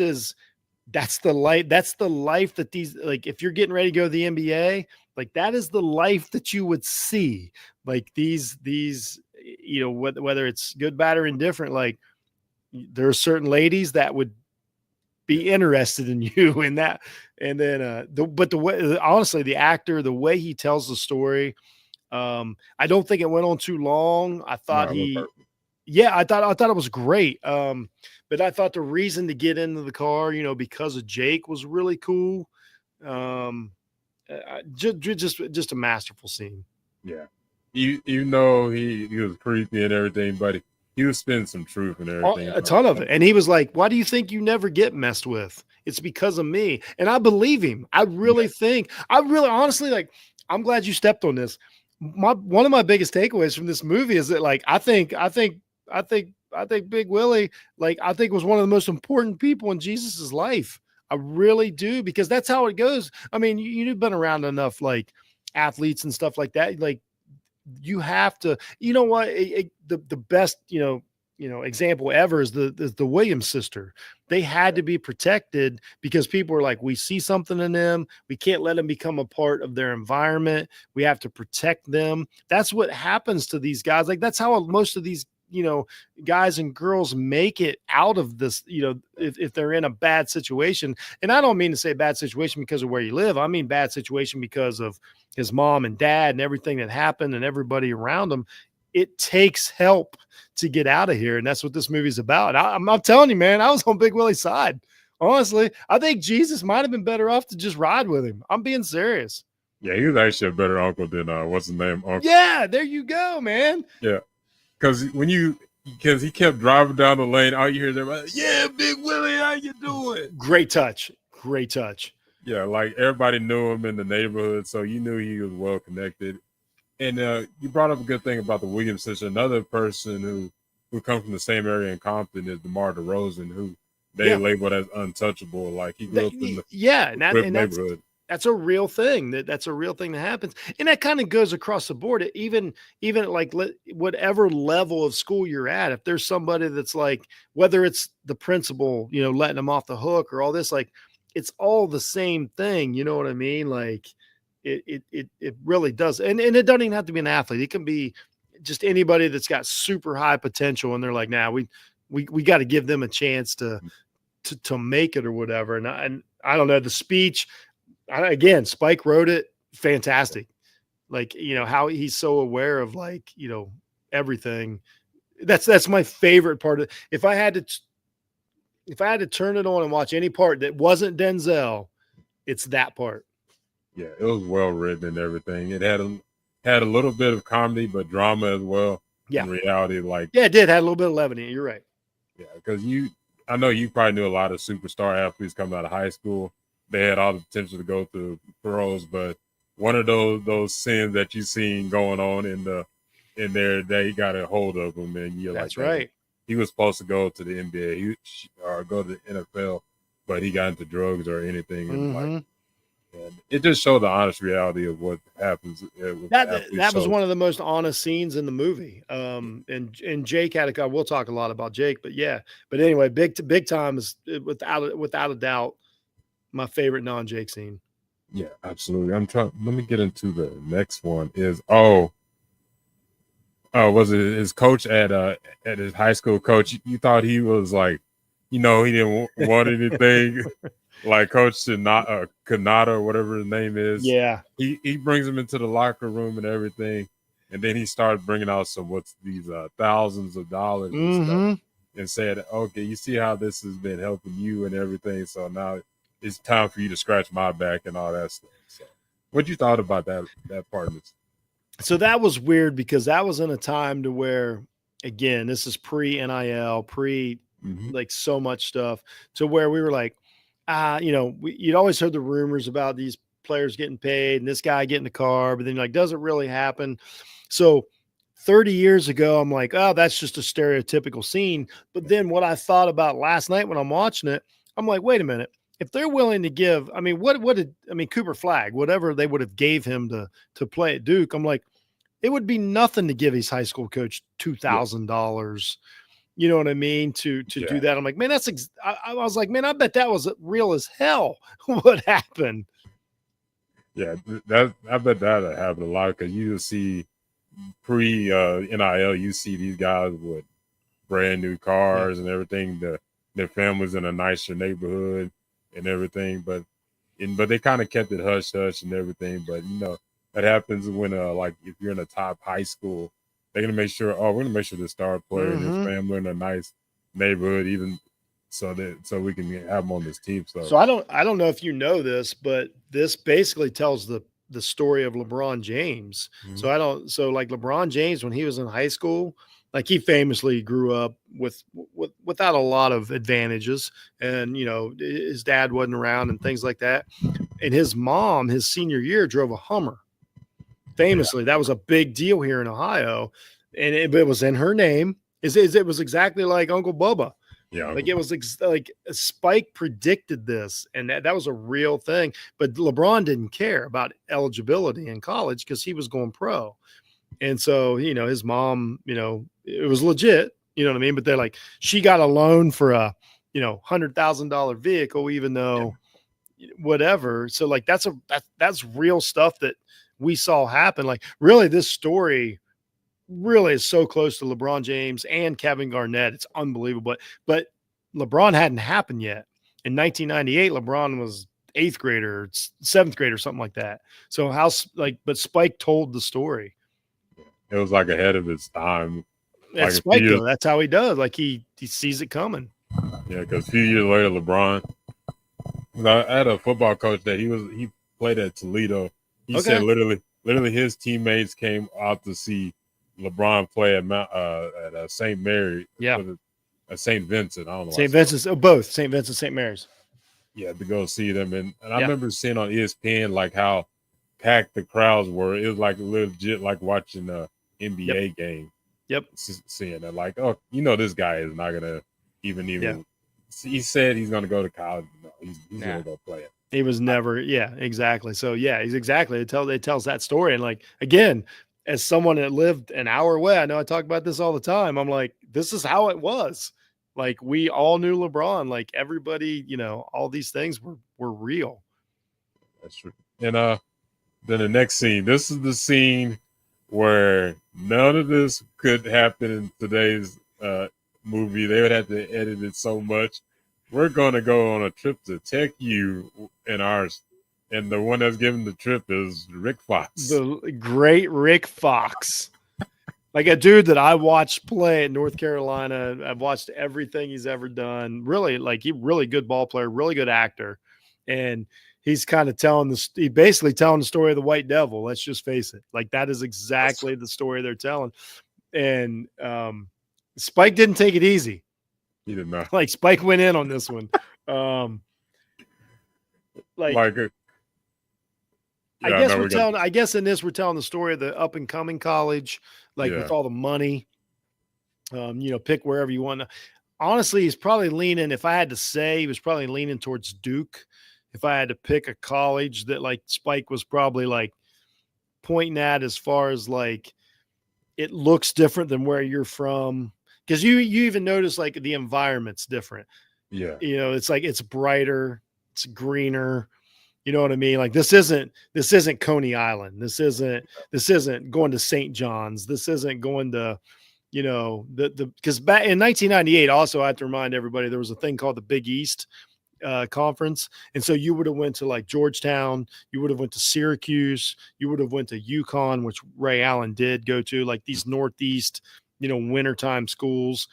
the life that these, like, if you're getting ready to go to the NBA, like that is the life that you would see. Like these, you know, whether it's good, bad, or indifferent, like there are certain ladies that would be interested in you in that. And then, the way, honestly, the actor, the way he tells the story, I don't think it went on too long. I thought I thought it was great. But I thought the reason to get into the car, you know, because of Jake was really cool. Just a masterful scene. Yeah. Even though he was creepy and everything, but he was spinning some truth and everything. A ton of it. And he was like, why do you think you never get messed with? It's because of me. And I believe him. I really honestly, like, I'm glad you stepped on this. One of my biggest takeaways from this movie is that, like, I think Big Willie, like, I think was one of the most important people in Jesus's life. I really do, because that's how it goes. I mean, you've been around enough, like, athletes and stuff like that. Like, you have to, you know what, the best, you know, example ever is the Williams sister. They had to be protected because people were like, we see something in them. We can't let them become a part of their environment. We have to protect them. That's what happens to these guys. Like, that's how most of these, you know, guys and girls make it out of this, you know, if they're in a bad situation. And I don't mean to say bad situation because of where you live. I mean bad situation because of his mom and dad and everything that happened and everybody around them. It takes help to get out of here. And that's what this movie's about. I'm telling you, man, I was on Big Willie's side. Honestly, I think Jesus might have been better off to just ride with him. I'm being serious. Yeah, he was actually a better uncle than what's his name? Uncle. Yeah, there you go, man. Yeah. Because he kept driving down the lane, all you hear them, like, yeah, Big Willie, how you doing? Great touch. Yeah, like everybody knew him in the neighborhood, so you knew he was well connected. And you brought up a good thing about the Williams sister. Another person who comes from the same area in Compton is DeMar DeRozan, who they labeled as untouchable. Like, he grew up in the neighborhood. That's a real thing. That's a real thing that happens. And that kind of goes across the board. Even at, like, whatever level of school you're at, if there's somebody that's like, whether it's the principal, you know, letting them off the hook or all this, like, it's all the same thing. You know what I mean? Like, it really does. And it doesn't even have to be an athlete. It can be just anybody that's got super high potential. And they're like, nah, we got to give them a chance to make it or whatever. And I don't know, the speech, again, Spike wrote it fantastic. Like, you know, how he's so aware of, like, you know, everything. That's my favorite part of it. If I had to turn it on and watch any part that wasn't Denzel, it's that part. Yeah, it was well written and everything. It had a little bit of comedy, but drama as well. Yeah. In reality, like, yeah, it did. Had a little bit of levity. You're right. Yeah, because I know you probably knew a lot of superstar athletes coming out of high school. They had all the potential to go to pros, but one of those sins that you seen going on in there, they got a hold of him, and you're That's like, right. He was supposed to go to the NBA or go to the NFL, but he got into drugs or anything, and like, and it just showed the honest reality of what happens. That was one of the most honest scenes in the movie. And Jake had we'll talk a lot about Jake, but yeah. But anyway, big time is without a doubt my favorite non-Jake scene. Yeah, absolutely. Let me get into the next one. Was it his coach at his high school coach? You thought he was like, you know, he didn't want anything. Like Coach Kanata or whatever his name is. Yeah. He brings him into the locker room and everything. And then he started bringing out these thousands of dollars and stuff, and said, okay, you see how this has been helping you and everything. So now it's time for you to scratch my back and all that stuff. So what you thought about that part of it? So that was weird because that was in a time to where again, this is pre NIL, pre Mhm. like so much stuff, to where we were like, you'd always heard the rumors about these players getting paid and this guy getting the car, but then like, doesn't really happen. So 30 years ago, I'm like, oh, that's just a stereotypical scene. But then what I thought about last night when I'm watching it, I'm like, wait a minute. If they're willing to give, I mean, Cooper Flagg, whatever they would have gave him to play at Duke, I'm like, it would be nothing to give his high school coach $2,000. You know what I mean? To do that. I'm like, man, I was like, man, I bet that was real as hell. What happened? Yeah, I bet that happened a lot, because you see pre NIL, you see these guys with brand new cars and everything. Their families in a nicer neighborhood and everything, but they kind of kept it hush hush and everything. But that happens when like if you're in a top high school, they're gonna make sure. Oh, we're gonna make sure the star player and his family in a nice neighborhood, even so we can have them on this team. So I don't know if you know this, but this basically tells the story of LeBron James. Mm-hmm. So like LeBron James, when he was in high school, like he famously grew up without a lot of advantages, and his dad wasn't around and things like that. And his mom, his senior year, drove a Hummer. Famously, that was a big deal here in Ohio, and it was in her name. It was exactly like Uncle Bubba. Yeah, like it was like Spike predicted this, and that was a real thing. But LeBron didn't care about eligibility in college because he was going pro. And so, his mom, it was legit, you know what I mean? But they're like, she got a loan for a, $100,000 vehicle, even though whatever. So like, that's real stuff that we saw happen. Like really, this story really is so close to LeBron James and Kevin Garnett. It's unbelievable. But LeBron hadn't happened yet. In 1998, LeBron was 8th grader, 7th grader, something like that. So but Spike told the story. It was like ahead of his time. That's Spike, though. That's how he does. Like he sees it coming. Yeah, because a few years later, LeBron, I had a football coach that he played at Toledo. He said literally his teammates came out to see LeBron play at St. Mary. Yeah. At St. Vincent. I don't know. St. Vincent's, both St. Vincent, St. Mary's. Yeah, to go see them. And I remember seeing on ESPN like how packed the crowds were. It was like legit like watching a NBA game. Yep. Seeing it like, oh, this guy is not gonna even. He said he's gonna go to college. No, he's gonna go play it. He was never. Yeah, exactly. So yeah, he's exactly. It tells that story. And like again, as someone that lived an hour away, I know I talk about this all the time. I'm like, this is how it was. Like we all knew LeBron. Like everybody, all these things were real. That's true. And then the next scene. This is the scene where none of this could happen in today's movie. They would have to edit it so much. We're gonna go on a trip to Tech U in ours. And the one that's giving the trip is Rick Fox. The great Rick Fox. Like a dude that I watched play at North Carolina. I've watched everything he's ever done. Really, really good ball player, really good actor. And he's kind of basically telling the story of the White Devil. Let's just face it. Like that is exactly the story they're telling. And Spike didn't take it easy. He did not. Like Spike went in on this one. I guess in this we're telling the story of the up and coming college, with all the money. Pick wherever you want. Honestly, he's probably leaning. If I had to say, he was probably leaning towards Duke. If I had to pick a college that like Spike was probably like pointing at, as far as like it looks different than where you're from, because you even notice like the environment's different. Yeah, it's like it's brighter, it's greener. You know what I mean? Like this isn't Coney Island. This isn't going to St. John's. This isn't going to, because back in 1998, also I have to remind everybody there was a thing called the Big East conference, and so you would have went to like Georgetown, you would have went to Syracuse, you would have went to UConn, which Ray Allen did go to, like these Northeast, wintertime schools,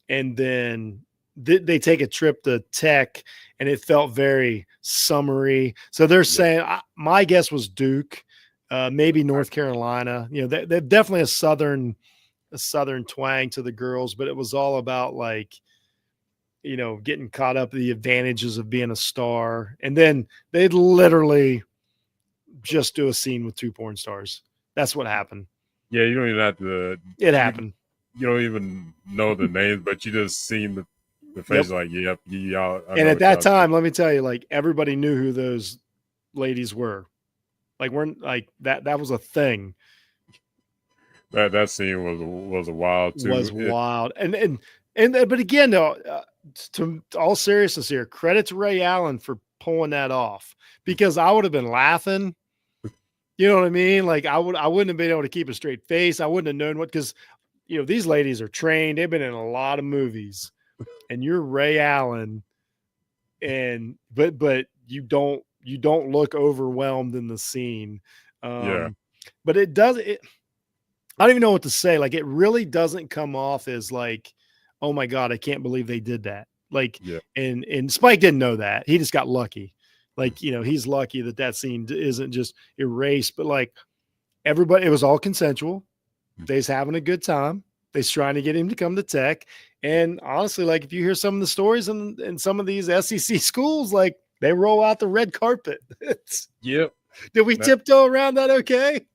and then they take a trip to Tech, and it felt very summery. So they're saying, my guess was Duke, maybe North Carolina. They're definitely a Southern a Southern twang to the girls, but it was all about like, you know, getting caught up in the advantages of being a star. And then they'd literally just do a scene with 2 porn stars. That's what happened. Yeah, you don't even have to. It happened. You don't even know the names, but you just seen the face. Yep. Like, yep, y'all. And at that time, let me tell you, like everybody knew who those ladies were. Like we're like that was a thing. That scene was a wild too. Was wild. And but again though, to all seriousness here, credit to Ray Allen for pulling that off, because I would have been laughing. You know what I mean? Like I wouldn't have been able to keep a straight face. I wouldn't have known what, because you know, these ladies are trained. They've been in a lot of movies, and you're Ray Allen, and but you don't look overwhelmed in the scene. Yeah. But I don't even know what to say. Like it really doesn't come off as like, oh my God, I can't believe they did that. Like, yeah. And Spike didn't know that. He just got lucky. Like, you know, he's lucky that scene isn't just erased, but like everybody, it was all consensual. They's having a good time. They's trying to get him to come to tech. And honestly, like if you hear some of the stories in some of these SEC schools, like they roll out the red carpet. Yep. Did we tiptoe around that? Okay.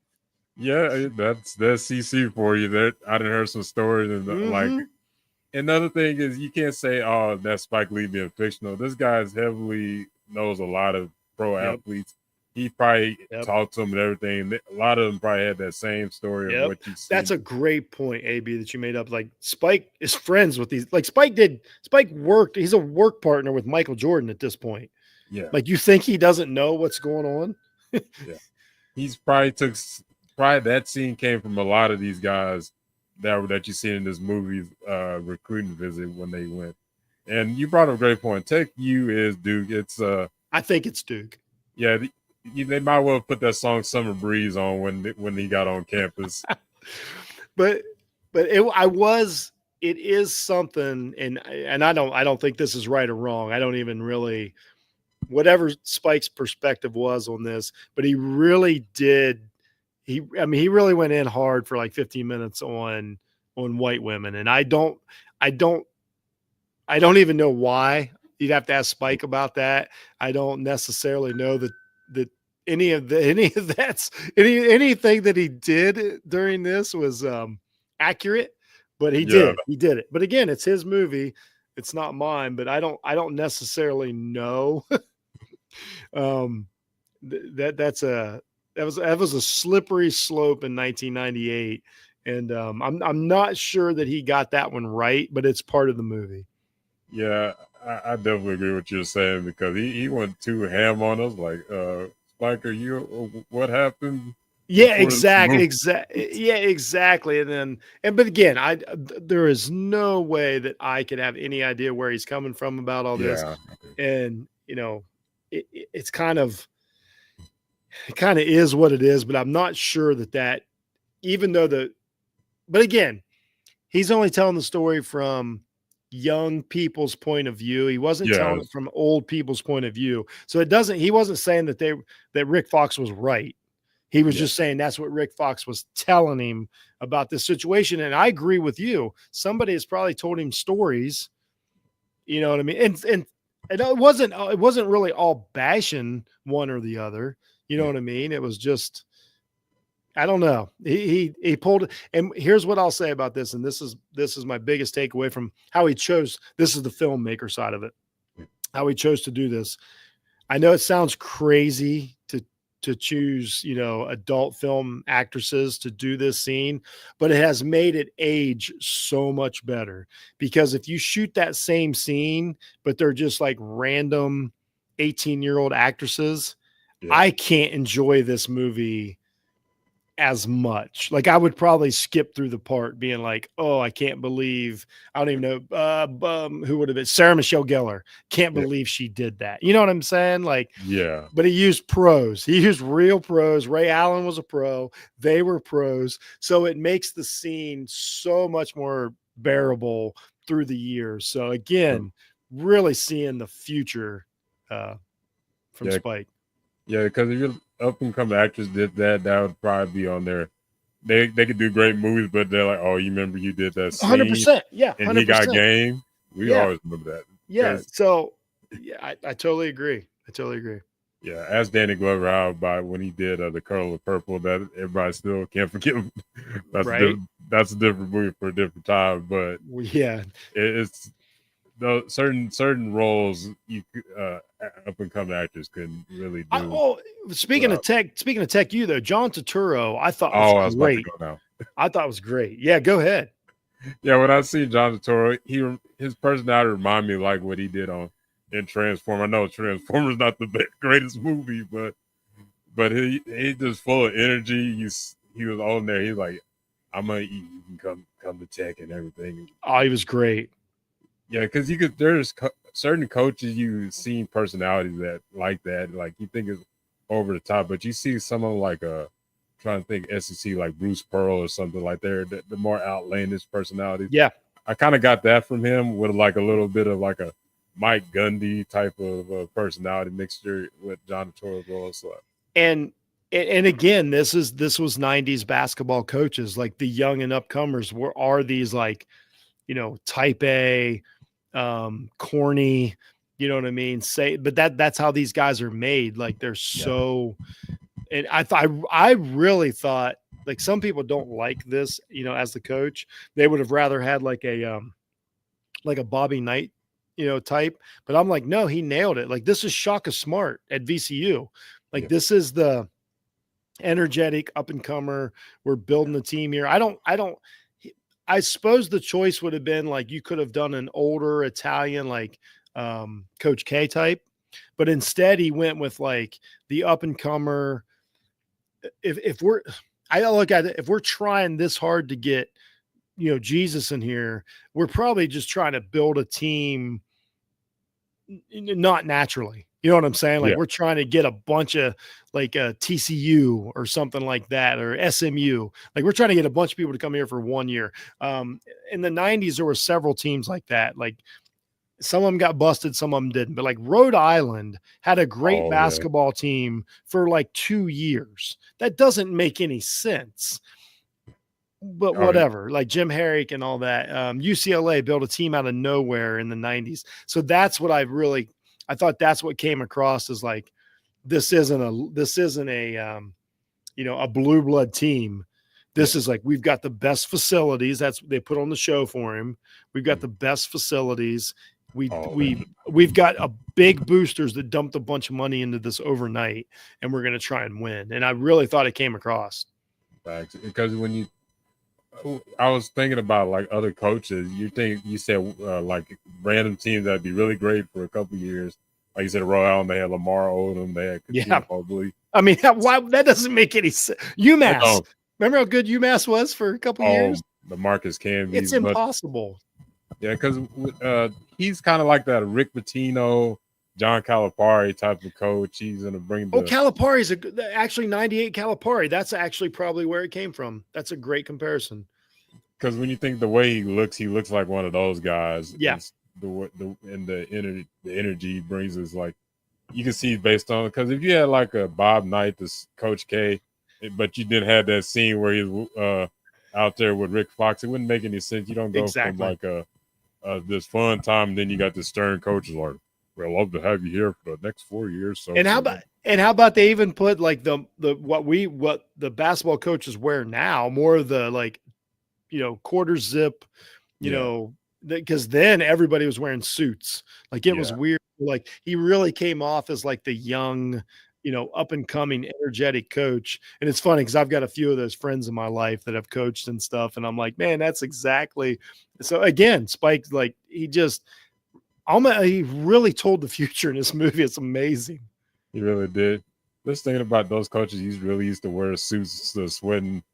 Yeah, that's CC for you. That I done heard some stories, and like another thing is you can't say, "Oh, that's Spike Lee being fictional." This guy's heavily knows a lot of pro athletes. He probably talked to them and everything. A lot of them probably had that same story of what you see. That's a great point, AB, that you made up. Like Spike is friends with these. Like Spike worked. He's a work partner with Michael Jordan at this point. Yeah. Like you think he doesn't know what's going on? Yeah. He's probably that scene came from a lot of these guys that you see in this movie recruiting visit when they went. And you brought up a great point. Tech U is Duke. It's I think it's Duke. Yeah, they might well put that song "Summer Breeze" on when he got on campus. but it is something, and I don't think this is right or wrong. I don't even really, whatever Spike's perspective was on this, but he really did. He really went in hard for like 15 minutes on white women, and I don't even know why. You'd have to ask Spike about that. I don't necessarily know that anything that he did during this was accurate, but he did it. But again, it's his movie. It's not mine, but I don't necessarily know. That was a slippery slope in 1998. And I'm not sure that he got that one right, but it's part of the movie. Yeah, I definitely agree with what you're saying, because he went too ham on us. Like, Spike, what happened? Yeah, exactly. Yeah, exactly. But again, there is no way that I could have any idea where he's coming from about all this. And you know, it kind of is what it is. But I'm not sure that even though but again, he's only telling the story from young people's point of view. He wasn't telling it from old people's point of view. So he wasn't saying that Rick Fox was right. He was just saying that's what Rick Fox was telling him about this situation. And I agree with you. Somebody has probably told him stories, you know what I mean? And it wasn't really all bashing one or the other. You know what I mean? It was just, I don't know. He pulled it. And here's what I'll say about this. And this is my biggest takeaway from how he chose. This is the filmmaker side of it, how he chose to do this. I know it sounds crazy to choose, you know, adult film actresses to do this scene, but it has made it age so much better, because if you shoot that same scene, but they're just like random 18-year-old actresses, I can't enjoy this movie as much. Like I would probably skip through the part being like, oh, I can't believe, I don't even know who would have been Sarah Michelle Gellar. Can't believe she did that. You know what I'm saying? Like, but he used pros. He used real pros. Ray Allen was a pro. They were pros. So it makes the scene so much more bearable through the years. So again, really seeing the future from Spike. Yeah, because if you're up and coming actress did that would probably be on their they could do great movies, but they're like, oh, you remember you did that scene 100%. Yeah, 100%. and he got game. We always remember that. Yeah. So yeah, I totally agree. Yeah, ask Danny Glover how about when he did The Color of Purple. That everybody still can't forget him. That's a different movie for a different time, but yeah, it's the certain roles you up and coming actors couldn't really do. Speaking of Tech, you though, John Turturro, I thought was great. About to go now. I thought it was great. Yeah, go ahead. Yeah, when I see John Turturro, his personality remind me like what he did in Transformers. I know Transformers not the greatest movie, but he just full of energy. He was on there. He's like, I'm gonna eat. You can come to Tech and everything. Oh, he was great. Yeah, because there's certain coaches you've seen personalities that, like you think is over the top, but you see someone like trying to think SEC like Bruce Pearl or something like the more outlandish personalities. Yeah, I kind of got that from him with like a little bit of like a Mike Gundy type of personality mixture with John Turturro's role. So. And again, this was 90s basketball coaches, like the young and upcomers are these like, type A, corny, you know what I mean? But that's how these guys are made. Like they're so, and I really thought like some people don't like this, as the coach, they would have rather had like a Bobby Knight, type, but I'm like, no, he nailed it. Like this is Shaka Smart at VCU. Like this is the energetic up and comer. We're building the team here. I suppose the choice would have been like you could have done an older Italian like Coach K type, but instead he went with like the up and comer. If we're trying this hard to get Jesus in here, we're probably just trying to build a team not naturally. You know what I'm saying? Like we're trying to get a bunch of like a TCU or something like that, or SMU. Like we're trying to get a bunch of people to come here for 1 year. In the 90s, there were several teams like that. Like some of them got busted, some of them didn't. But like Rhode Island had a great basketball team for like 2 years. That doesn't make any sense. But whatever, like Jim Herrick and all that. UCLA built a team out of nowhere in the 90s. So that's what I thought that's what came across as like, this isn't a a blue blood team. This is like, we've got the best facilities. That's what they put on the show for him. We've got the best facilities. We've got a big boosters that dumped a bunch of money into this overnight, and we're going to try and win. And I really thought it came across. Because I was thinking about like other coaches. You said like random teams that'd be really great for a couple of years. Like you said, Rhode Island, they had Lamar Odom, they had probably. I mean, why that doesn't make any sense. UMass, remember how good UMass was for a couple of years? The Marcus Camby. It's impossible. Yeah, because he's kind of like that Rick Pitino, John Calipari type of coach. He's going to bring the... Calipari's actually 98 Calipari. That's actually probably where it came from. That's a great comparison. Because when you think the way he looks like one of those guys. Yeah. The energy he brings is like, you can see based on, because if you had like a Bob Knight, this Coach K, but you didn't have that scene where he's out there with Rick Fox, it wouldn't make any sense. You don't go from like this fun time, and then you got the stern coaches like, we'd love to have you here for the next 4 years. So how about they even put like the what the basketball coaches wear now, more of the like, quarter zip, because then everybody was wearing suits. Like it was weird. Like he really came off as like the young, up and coming, energetic coach. And it's funny because I've got a few of those friends in my life that have coached and stuff. And I'm like, man, that's exactly. So again, Spike, like he really told the future in this movie. It's amazing. He really did. Just thinking about those coaches, he's really used to wear suits, sweating.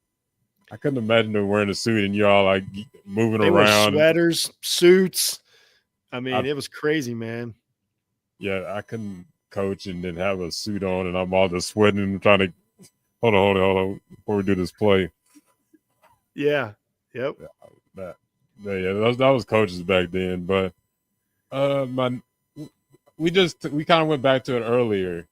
I couldn't imagine them wearing a suit and y'all like moving around. Sweaters, suits. I mean, it was crazy, man. Yeah, I couldn't coach and then have a suit on, and I'm all just sweating and trying to hold on before we do this play. Yeah. Yep. That was coaches back then, but we kind of went back to it earlier.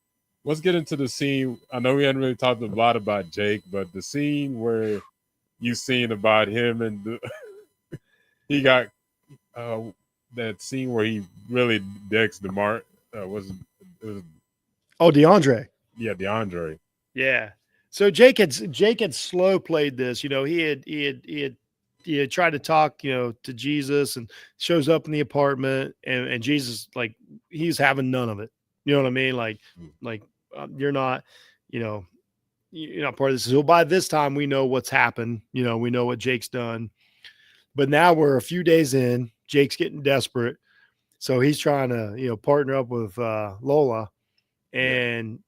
Let's get into the scene. I know we hadn't really talked a lot about Jake, but the scene where you seen about him and he got that scene where he really decks DeMar it was DeAndre. Yeah, DeAndre. Yeah. So Jake had slow played this. He had tried to talk, to Jesus, and shows up in the apartment, and Jesus, like, he's having none of it. You know what I mean? You're not, you're not part of this. So by this time, we know what's happened. We know what Jake's done. But now we're a few days in. Jake's getting desperate, so he's trying to, partner up with Lola, and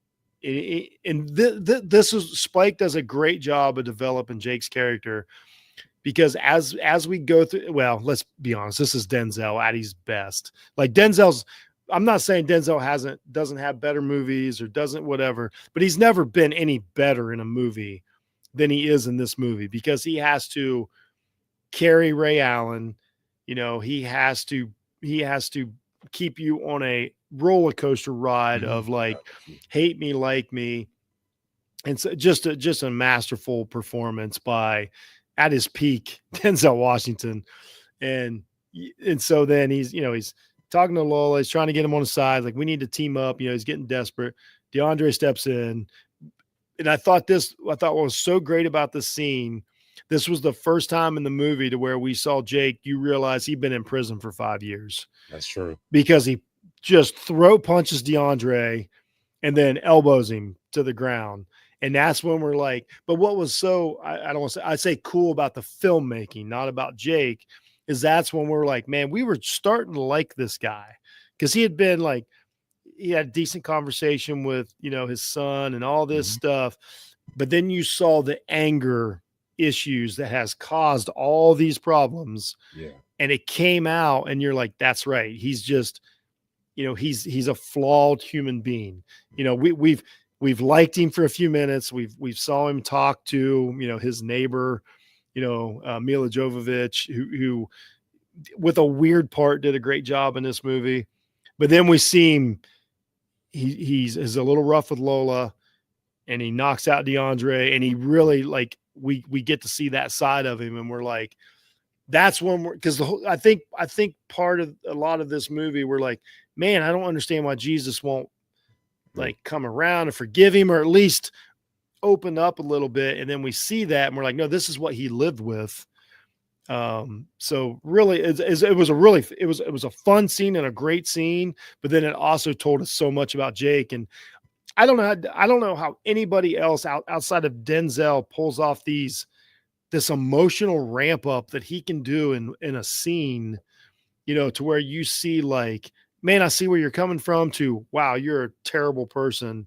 this is Spike does a great job of developing Jake's character, because as we go through, well, let's be honest, this is Denzel at his best. Like Denzel's, I'm not saying Denzel doesn't have better movies or doesn't whatever, but he's never been any better in a movie than he is in this movie, because he has to carry Ray Allen. He has to keep you on a roller coaster ride of like hate me, like me. And so just a masterful performance by, at his peak, Denzel Washington. And so then he's talking to Lola, he's trying to get him on the side, like, we need to team up, he's getting desperate. DeAndre steps in. And I thought what was so great about this scene, this was the first time in the movie to where we saw Jake, you realize he'd been in prison for 5 years. That's true. Because he just throw punches DeAndre and then elbows him to the ground. And that's when we're like, but what was so, I don't want to say, I say cool about the filmmaking, not about Jake, is that's when we're like, man, we were starting to like this guy, because he had been like, he had a decent conversation with, his son and all this stuff. But then you saw the anger issues that has caused all these problems. Yeah. And it came out, and you're like, that's right. He's just, he's a flawed human being. We've liked him for a few minutes. We've saw him talk to, his neighbor, Mila Jovovich, who with a weird part did a great job in this movie. But then we see him, he's a little rough with Lola, and he knocks out DeAndre, and he really, like, we get to see that side of him, and we're like, that's when because I think part of a lot of this movie, we're like, man, I don't understand why Jesus won't like come around and forgive him, or at least open up a little bit. And then we see that, and we're like, no, this is what he lived with. So really, it was a fun scene and a great scene, but then it also told us so much about Jake. And I don't know how anybody else outside of Denzel pulls off this emotional ramp up that he can do in a scene, to where you see like, man, I see where you're coming from, to, wow, you're a terrible person.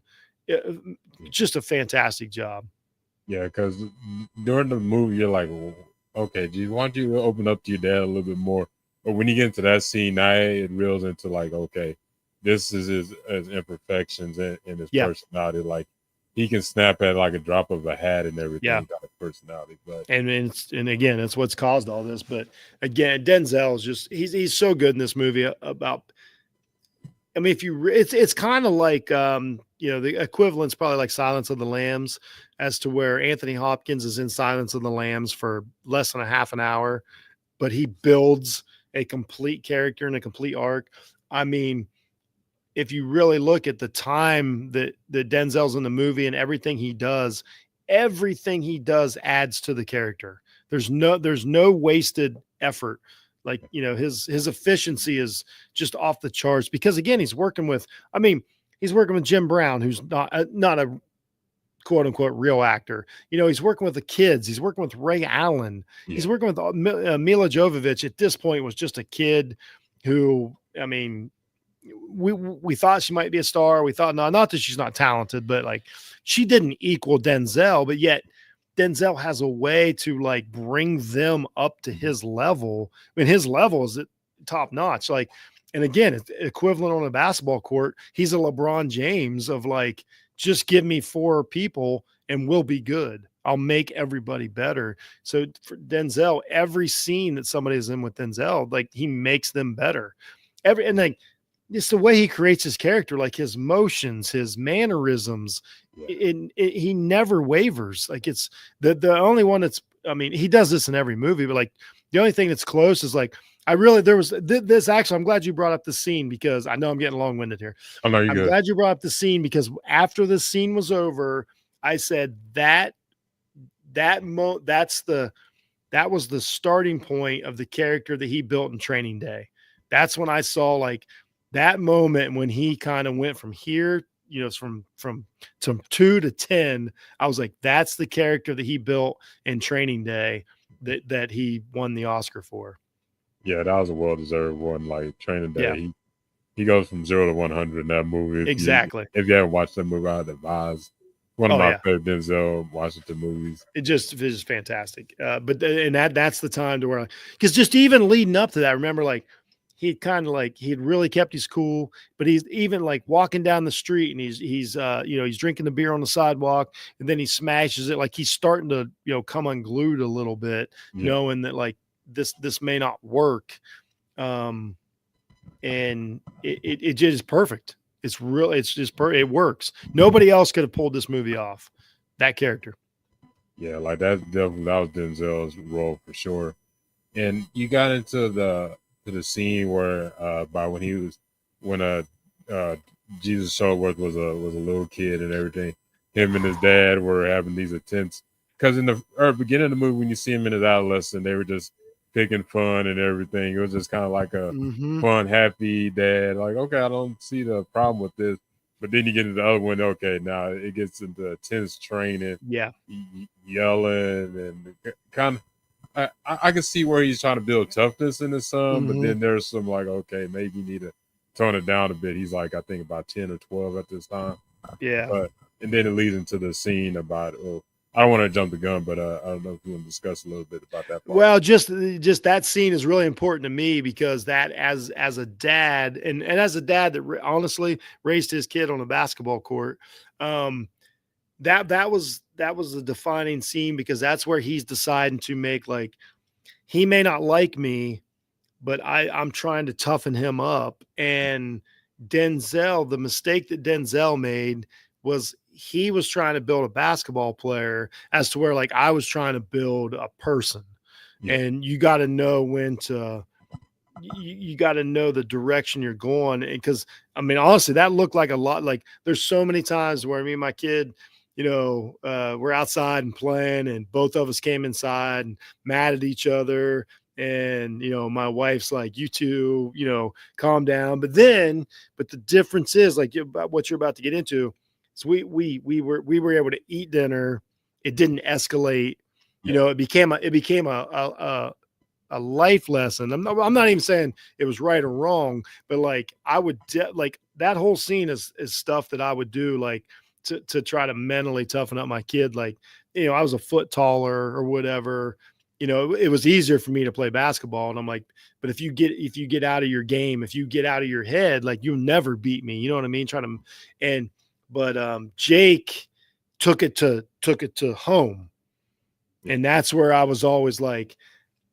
Just a fantastic job. Yeah, because during the movie, you're like, well, okay, do you want you to open up to your dad a little bit more? But when you get into that scene, now it reels into like, okay, this is his imperfections and his personality. Like, he can snap at like a drop of a hat and everything. Yeah. He got a personality, but and again, that's what's caused all this. But again, Denzel is just he's so good in this movie about. I mean, it's kind of like the equivalent's probably like Silence of the Lambs, as to where Anthony Hopkins is in Silence of the Lambs for less than a half an hour, but he builds a complete character and a complete arc. I mean, if you really look at the time that Denzel's in the movie and everything he does adds to the character. There's no wasted effort. Like, his efficiency is just off the charts, because again, he's working with Jim Brown, who's not a quote unquote real actor. He's working with the kids. He's working with Ray Allen. Yeah. He's working with Mila Jovovich. At this point, was just a kid who, I mean, we thought she might be a star. We thought, no, not that she's not talented, but like, she didn't equal Denzel, but yet Denzel has a way to like bring them up to his level. I mean, his level is top notch. Like, and again, it's equivalent on a basketball court. He's a LeBron James of like, just give me 4 people and we'll be good. I'll make everybody better. So for Denzel, every scene that somebody is in with Denzel, like, he makes them better. And like, just the way he creates his character, like his motions, his mannerisms, he never wavers. Like it's the only one that's, I mean, he does this in every movie, but like the only thing that's close is like, there was this actually, I'm glad you brought up the scene because I know I'm getting long winded here. Oh no, I'm glad you brought up the scene because after the scene was over, I said that was the starting point of the character that he built in Training Day. That's when I saw like that moment when he kind of went from here, you know, from 2 to 10. I was like, that's the character that he built in Training Day that he won the Oscar for. Yeah, that was a well-deserved one. Like Training Day, Yeah. he goes from 0 to 100 in that movie. Exactly. If you haven't watched that movie, I'd advise. One of my favorite Denzel Washington movies. It's just fantastic. But that's the time to where, because just even leading up to that, remember, like he'd really kept his cool, but he's even like walking down the street and he's drinking the beer on the sidewalk and then he smashes it. Like he's starting to, come unglued a little bit, knowing that like this may not work. And it just perfect. It's real. It's just it works. Nobody else could have pulled this movie off. That character. Yeah, like that was Denzel's role for sure. And you got into the scene where when Jesus Showworth was a little kid and everything. Him and his dad were having these attempts because in the beginning of the movie when you see him in his adolescence, they were just picking fun and everything. It was just kind of like a fun, happy dad. Like, okay, I don't see the problem with this. But then you get into the other one. Okay, now it gets into intense training. Yeah, yelling and kind of. I can see where he's trying to build toughness in his son, but then there's some like, okay, maybe you need to tone it down a bit. He's like, I think about 10 or 12 at this time. Yeah, and then it leads into the scene about I don't want to jump the gun, but I don't know if you want to discuss a little bit about that part. Well, just that scene is really important to me because that as a dad and as a dad that honestly raised his kid on a basketball court, that was the defining scene because that's where he's deciding to make like he may not like me, but I'm trying to toughen him up. And Denzel, the mistake that Denzel made was he was trying to build a basketball player as to where like I was trying to build a person. And you got to know when to, you got to know the direction you're going. Because I mean, honestly, that looked like a lot. Like there's so many times where me and my kid, we're outside and playing and both of us came inside and mad at each other. And, my wife's like, you two, calm down. But the difference is like what you're about to get into. So we were able to eat dinner. It didn't escalate. It became a life lesson. I'm not even saying it was right or wrong, but like I would like that whole scene is stuff that I would do like to try to mentally toughen up my kid. Like, I was a foot taller or whatever. It was easier for me to play basketball. And I'm like, but if you get out of your game, if you get out of your head, like you'll never beat me. You know what I mean? But Jake took it to home. And that's where I was always like,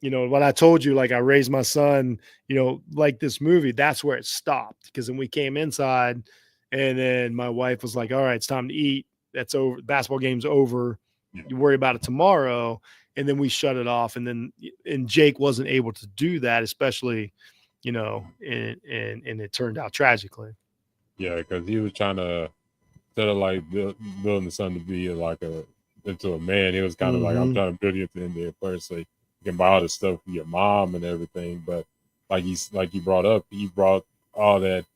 what I told you, like I raised my son, like this movie, that's where it stopped. Because then we came inside and then my wife was like, all right, it's time to eat. That's over. Basketball game's over. You worry about it tomorrow. And then we shut it off. And Jake wasn't able to do that, especially, and it turned out tragically. Yeah. Cause he was trying to, instead of like building the son to be like into a man, he was kind of like, I'm trying to build you into the NBA player so you can buy all the stuff for your mom and everything. But like you brought up, he brought all that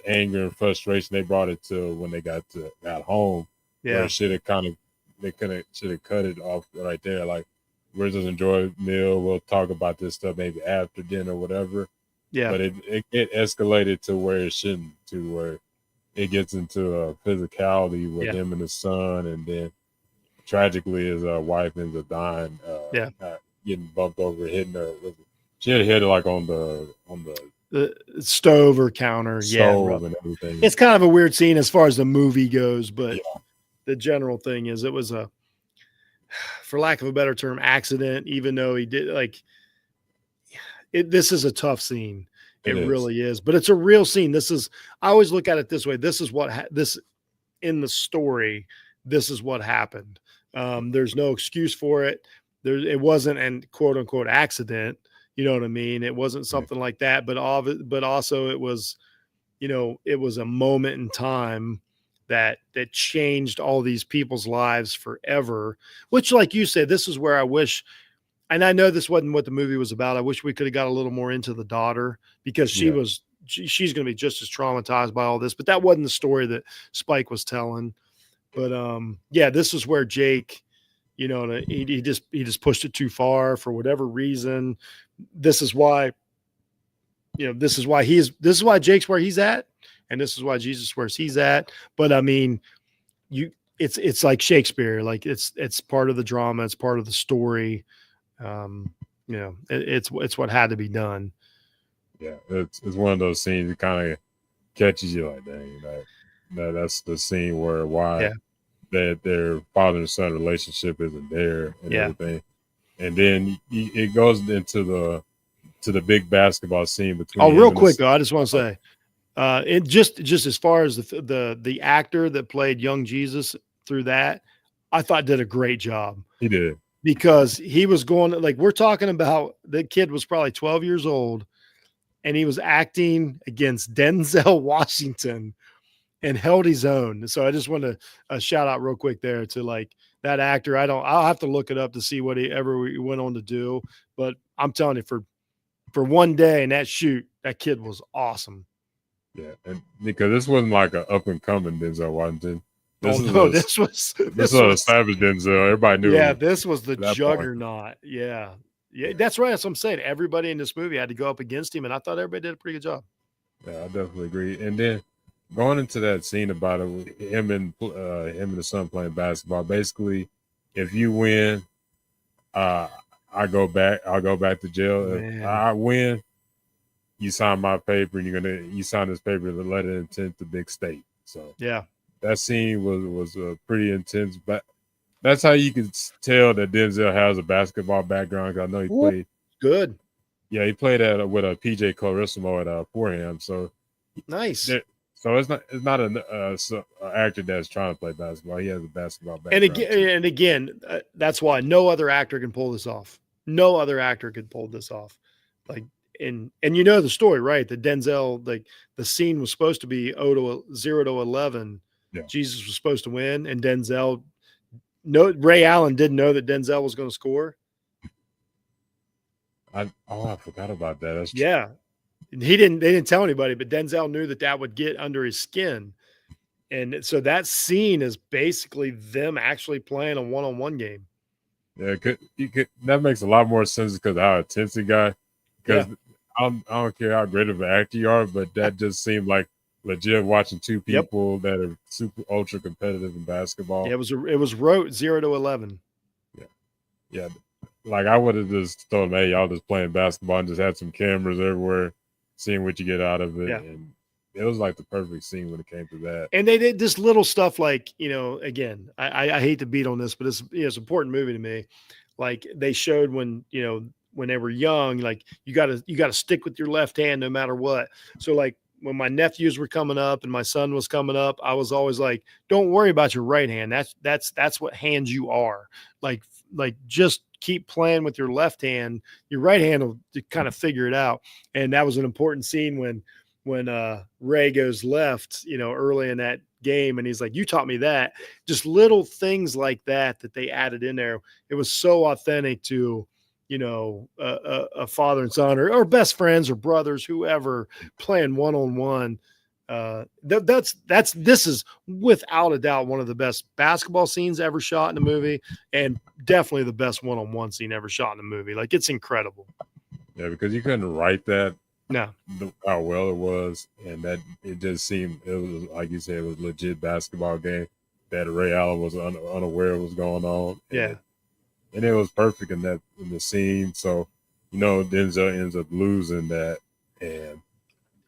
anger and frustration. They brought it to when they got home. Yeah, should have cut it off right there. Like, we're just enjoy a meal. We'll talk about this stuff maybe after dinner or whatever. Yeah, but it escalated to where it shouldn't, to where it gets into a physicality with him and his son, and then tragically his wife ends up dying. Getting bumped over, hitting her. She had hit her like on the stove or counter. And everything. It's kind of a weird scene as far as the movie goes, but the general thing is it was a, for lack of a better term, accident. Even though he did this is a tough scene. It really is. But it's a real scene. I always look at it this way. This is this in the story. This is what happened. There's no excuse for it. It wasn't an quote unquote accident. You know what I mean? It wasn't something like that, but also it was, it was a moment in time that changed all these people's lives forever, which, like you said, this is where I wish, and I know this wasn't what the movie was about. I wish we could have got a little more into the daughter, because she's going to be just as traumatized by all this, but that wasn't the story that Spike was telling. But this is where Jake, he just pushed it too far for whatever reason. This is why Jake's where he's at, and this is why Jesus where he's at. But I mean, it's like Shakespeare, like it's part of the drama, it's part of the story. It's what had to be done. Yeah, it's one of those scenes that kind of catches you like, dang, that's the scene where that their father and son relationship isn't there and everything. And then it goes into the big basketball scene between. Oh, real quick though, I just want to say, it just as far as the actor that played young Jesus through that, I thought did a great job. He did, because he was going, like, we're talking about, the kid was probably 12 years old, and he was acting against Denzel Washington and held his own. So I just want to shout out real quick there to, like, that actor. I'll have to look it up to see what he went on to do, but I'm telling you, for one day in that shoot, that kid was awesome. Yeah, and because this wasn't like an up and coming Denzel Washington. This was established Denzel. Everybody knew. Yeah, this was the juggernaut. Part. Yeah, that's right. That's what I'm saying. Everybody in this movie had to go up against him, and I thought everybody did a pretty good job. Yeah, I definitely agree. And then going into that scene about it, with him and the son playing basketball. Basically, if you win, I'll go back to jail. Man. If I win, you sign my paper, and you sign this paper, the letter of intent to big state. So yeah, that scene was pretty intense. But that's how you can tell that Denzel has a basketball background. I know he played good. Yeah, he played with a PJ Clarissimo at Fordham. So nice. So it's not an actor that's trying to play basketball. He has a basketball background. And again, that's why no other actor can pull this off. No other actor could pull this off. Like, and you know the story, right? That Denzel, like, the scene was supposed to be 0 to 11. Yeah. Jesus was supposed to win, and Ray Allen didn't know that Denzel was going to score. I forgot about that. That's yeah. They didn't tell anybody, but Denzel knew that would get under his skin. And so that scene is basically them actually playing a one-on-one game. Yeah, that makes a lot more sense because of how intense he got. Because I don't care how great of an actor you are, but that just seemed like legit watching two people that are super ultra competitive in basketball. Yeah, it was wrote 0 to 11. Yeah. Like, I would have just told them, hey, y'all just playing basketball, and just had some cameras everywhere, seeing what you get out of it. Yeah. And it was like the perfect scene when it came to that. And they did this little stuff, like, again, I hate to beat on this, but it's an important movie to me. Like, they showed when they were young, like, you gotta stick with your left hand no matter what. So, like, when my nephews were coming up and my son was coming up, I was always like, don't worry about your right hand. That's what hand you are. Like just keep playing with your left hand. Your right hand will kind of figure it out. And that was an important scene when Ray goes left, early in that game. And he's like, you taught me that. Just little things like that they added in there. It was so authentic to, a father and son or best friends or brothers, whoever, playing one-on-one. This is without a doubt one of the best basketball scenes ever shot in a movie, and definitely the best one-on-one scene ever shot in a movie. Like, it's incredible. Yeah, because you couldn't write that. No, how well it was, and that it just seemed, it was, like you said, it was a legit basketball game that Ray Allen was unaware was going on. Yeah. And it was perfect in the scene. So, Denzel ends up losing that. And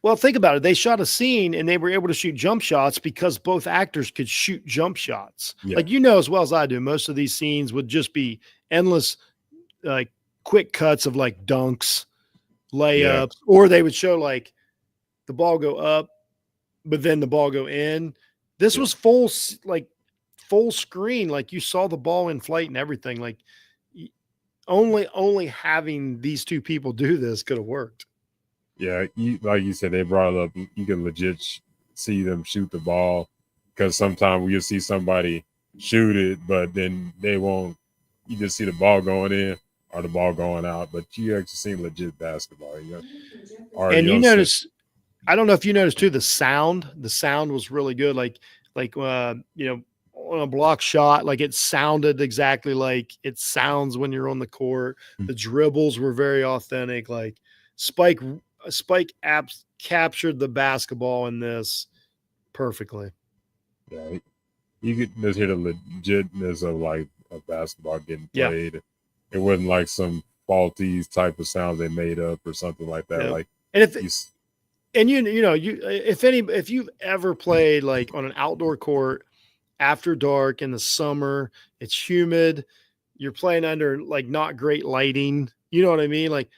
well, think about it. They shot a scene and they were able to shoot jump shots because both actors could shoot jump shots. Yeah. Like, as well as I do, most of these scenes would just be endless, like, quick cuts of, like, dunks, layups, or they would show like the ball go up, but then the ball go in. This was full screen. Like you saw the ball in flight and everything. Like only having these two people do this could have worked. Yeah, like you said, they brought it up. You can legit see them shoot the ball, because sometimes you'll see somebody shoot it, but then they won't. You just see the ball going in or the ball going out, but you actually see legit basketball. And you notice, I don't know if you noticed too, the sound was really good. Like on a block shot, like it sounded exactly like it sounds when you're on the court. The dribbles were very authentic. Like Spike captured the basketball in this perfectly. Yeah, you could just hear the legitness of like a basketball getting played. Yeah. It wasn't like some faulty type of sounds they made up or something like that. Yeah. Like, and if you've ever played like on an outdoor court after dark in the summer, it's humid, you're playing under like not great lighting. You know what I mean? Like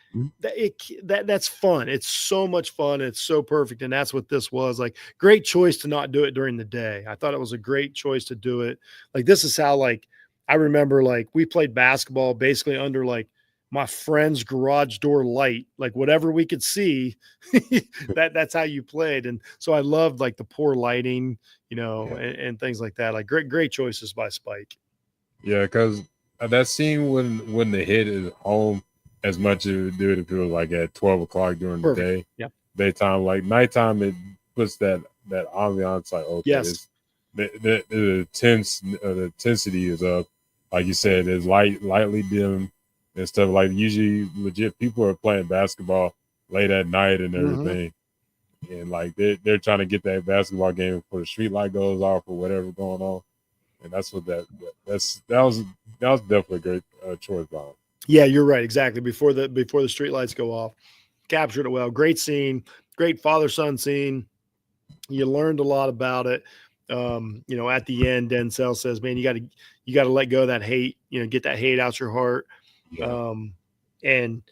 that's fun. It's so much fun. It's so perfect. And that's what this was. Like, great choice to not do it during the day. I thought it was a great choice to do it. Like, this is how, like, I remember, like, we played basketball basically under like my friend's garage door light, like whatever we could see, that's how you played. And so I loved like the poor lighting, and things like that. Like great choices by Spike. Yeah. Cause that scene when the hit is home, as much as it did if it was like at 12 o'clock during the day. Yeah. Daytime, like nighttime, it puts that ambiance. Like, okay, yes, the intensity is up. Like you said, it's lightly dim and stuff. Like, usually, legit people are playing basketball late at night and everything, and like they're trying to get that basketball game before the street light goes off or whatever going on. And that's what that was definitely a great choice by him. Yeah, you're right. Exactly. Before the street lights go off, captured it well. Great scene, great father-son scene. You learned a lot about it. At the end, Denzel says, man, you got to let go of that hate, get that hate out your heart. Yeah. And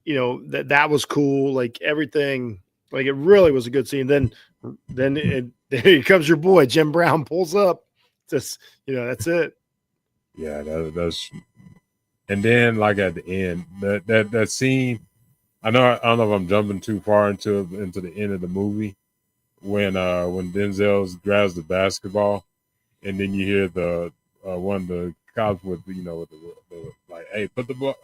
that was cool. Like everything, like it really was a good scene. Then there comes your boy, Jim Brown pulls up. Just, that's it. Yeah, that's. And then, like at the end, that scene, I don't know if I'm jumping too far into the end of the movie, when Denzel grabs the basketball, and then you hear the one of the cops with the like, hey, put the ball,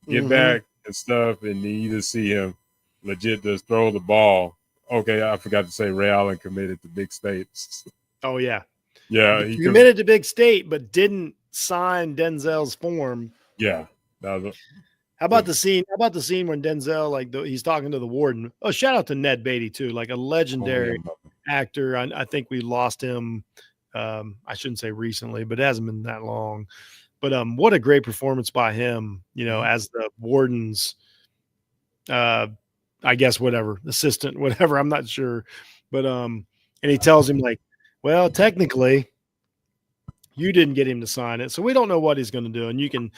get back and stuff, and then you just see him legit just throw the ball. Okay, I forgot to say Ray Allen committed to Big State. Oh yeah, yeah, he committed to Big State, but didn't sign Denzel's form. Yeah. How about the scene? How about the scene when Denzel, he's talking to the warden? Oh, shout out to Ned Beatty too, like a legendary actor. I think we lost him. I shouldn't say recently, but it hasn't been that long. But what a great performance by him, as the warden's, I guess assistant, whatever. I'm not sure, but and he tells him like, well, technically, you didn't get him to sign it, so we don't know what he's going to do. And you can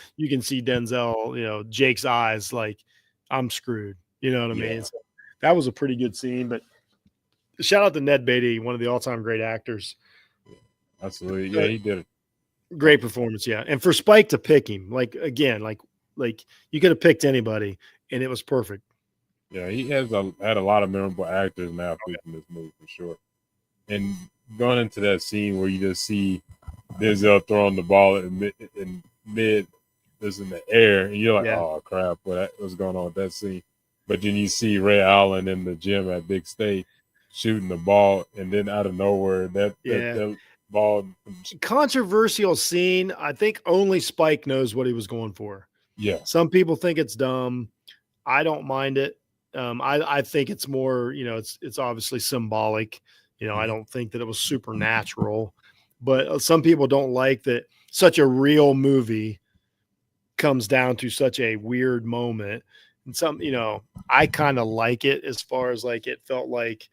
see Denzel, Jake's eyes, like, I'm screwed. You know what I mean? So that was a pretty good scene. But shout out to Ned Beatty, one of the all-time great actors. Absolutely, yeah, he did it. Great performance, yeah. And for Spike to pick him, like again, like you could have picked anybody, and it was perfect. Yeah, he had a lot of memorable actors and athletes in this movie for sure. And going into that scene where you just see Denzel throwing the ball in mid, just in the air, and you're like, oh crap, what's going on with that scene? But then you see Ray Allen in the gym at Big State shooting the ball, and then out of nowhere, that ball. Controversial scene. I think only Spike knows what he was going for. Yeah. Some people think it's dumb. I don't mind it. I think it's more, it's obviously symbolic. I don't think that it was supernatural. But some people don't like that such a real movie comes down to such a weird moment. And I kind of like it, as far as like it felt like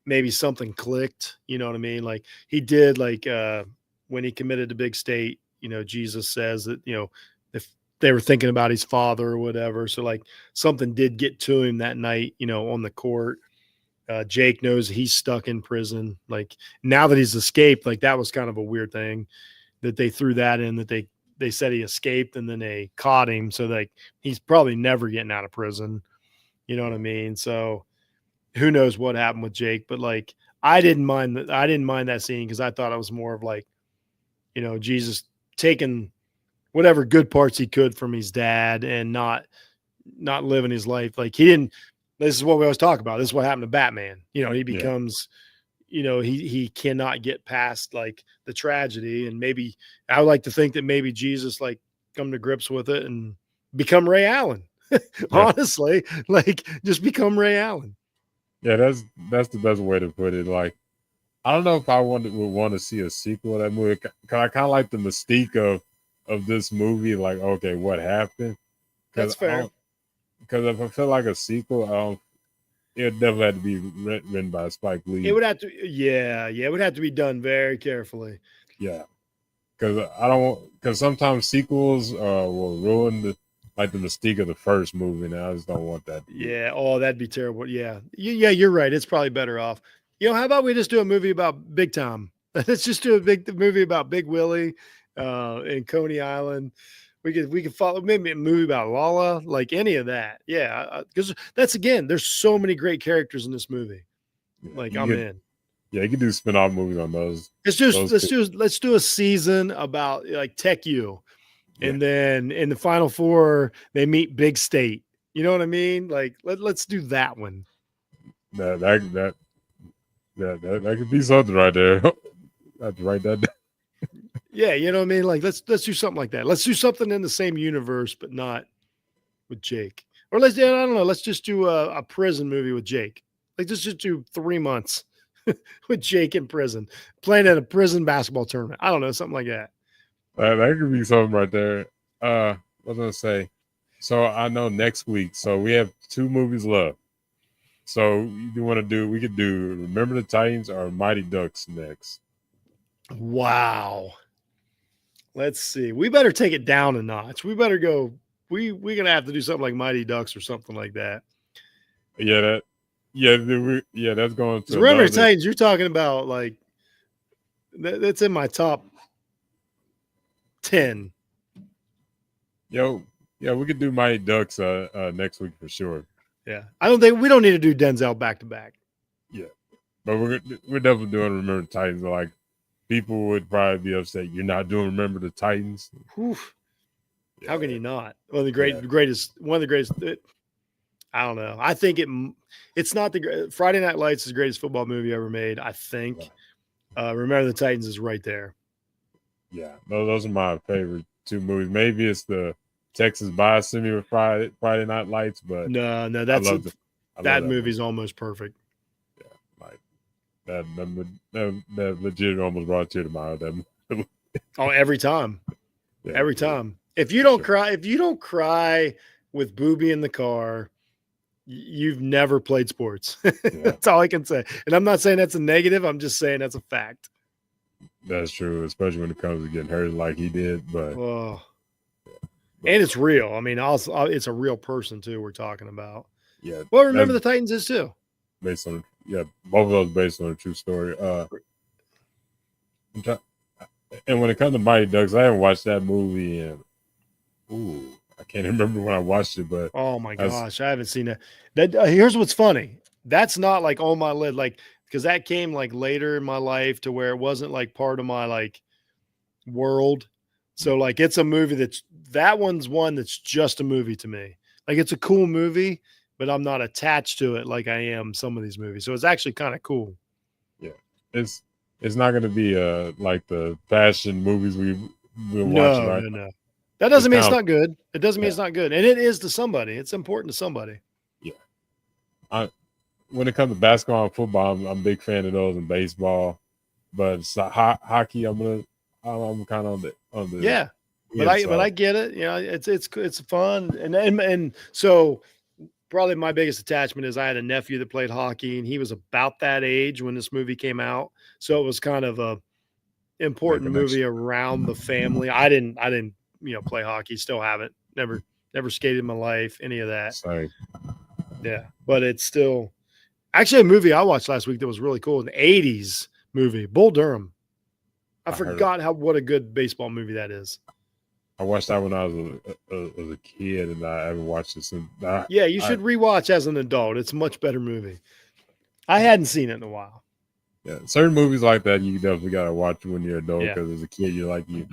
maybe something clicked. You know what I mean? Like he did, like when he committed to Big State, Jesus says that, they were thinking about his father or whatever. So like something did get to him that night, on the court. Jake knows he's stuck in prison. Like now that he's escaped, like that was kind of a weird thing that they threw that in, that they said he escaped and then they caught him. So like he's probably never getting out of prison. You know what I mean? So who knows what happened with Jake, but like I didn't mind that scene because I thought it was more of like, Jesus taking whatever good parts he could from his dad and not living his life. Like he didn't, this is what we always talk about. This is what happened to Batman. He becomes, he cannot get past like the tragedy. And maybe I would like to think that maybe Jesus like come to grips with it and become Ray Allen. Honestly, like just become Ray Allen. Yeah, that's the best way to put it. Like, I don't know if I would want to see a sequel of that movie. Cause I kind of like the mystique of this movie. Like, okay, what happened? That's fair. Because if I feel like a sequel, it definitely had to be written by Spike Lee. It would have to, it would have to be done very carefully. Yeah, because sometimes sequels will ruin the mystique of the first movie, and I just don't want that. Yeah, that'd be terrible. Yeah, you're right. It's probably better off. How about we just do a movie about Big Tom? Let's just do a movie about Big Willie in Coney Island. We could follow maybe a movie about Lala, like any of that. Yeah, because that's again, there's so many great characters in this movie. Like I'm in. Yeah, you could do spin-off movies on those. Let's do a season about like Tech U. And then in the Final Four, they meet Big State. You know what I mean? Like let's do that one. That could be something right there. I have to write that down. Yeah, you know what I mean? Like let's do something like that. Let's do something in the same universe, but not with Jake. Or I don't know. Let's just do a prison movie with Jake. Like let's just do 3 months with Jake in prison, playing at a prison basketball tournament. I don't know, something like that. That could be something right there. What was I gonna say? So I know next week. So we have 2 movies left. So we could do Remember the Titans or Mighty Ducks next. Wow. Let's see. We better take it down a notch. We better go. We're gonna have to do something like Mighty Ducks or something like that. Yeah, that's going to Remember the Titans. You're talking about like that's in my top 10. Yeah, we could do Mighty Ducks next week for sure. Yeah, I don't think we don't need to do Denzel back to back. Yeah, but we're definitely doing Remember the Titans. Like people would probably be upset you're not doing Remember the Titans. Yeah. How can you not? One of the greatest. I don't know. I think it's not Friday Night Lights is the greatest football movie ever made. I think. Right. Remember the Titans is right there. Yeah, those are my favorite 2 movies. Maybe it's the Texas Bias to me with Friday Night Lights, but no, that movie's almost perfect. Yeah, like that legit almost brought a tear to my eye. Oh, every time, every time. If you don't cry with Booby in the car, you've never played sports. That's all I can say. And I'm not saying that's a negative. I'm just saying that's a fact. That's true, especially when it comes to getting hurt like he did. But and it's real. I mean, also it's a real person too. We're talking about. Yeah. Well, Remember the Titans is too. Based on both of those based on a true story. And when it comes to Mighty Ducks, I haven't watched that movie in. I can't remember when I watched it, but oh my gosh, I haven't seen that. Here's what's funny. That's not like on my list, like because that came like later in my life to where it wasn't like part of my like world. So like it's a movie that one's one that's just a movie to me. Like it's a cool movie, but I'm not attached to it like I am some of these movies. So it's actually kind of cool. Yeah, it's not going to be like the fashion movies we're watching. Right? No. That doesn't mean it's not good. It doesn't mean it's not good. And it is to somebody. It's important to somebody. Yeah. When it comes to basketball and football, I'm a big fan of those, and baseball. But hockey, I'm kind of on the yeah. But I get it. You know, it's fun. And so probably my biggest attachment is I had a nephew that played hockey, and he was about that age when this movie came out. So it was kind of a important movie around the family. I didn't play hockey, still haven't. never skated in my life, any of that. Sorry. Yeah, but it's still actually a movie I watched last week that was really cool. An 80s movie, Bull Durham. I forgot what a good baseball movie that is. I watched that when I was a kid, and I haven't watched it since. Yeah, you should rewatch as an adult. It's a much better movie. I hadn't seen it in a while. Yeah, certain movies like that you definitely gotta watch when you're an adult, because as a kid you're like you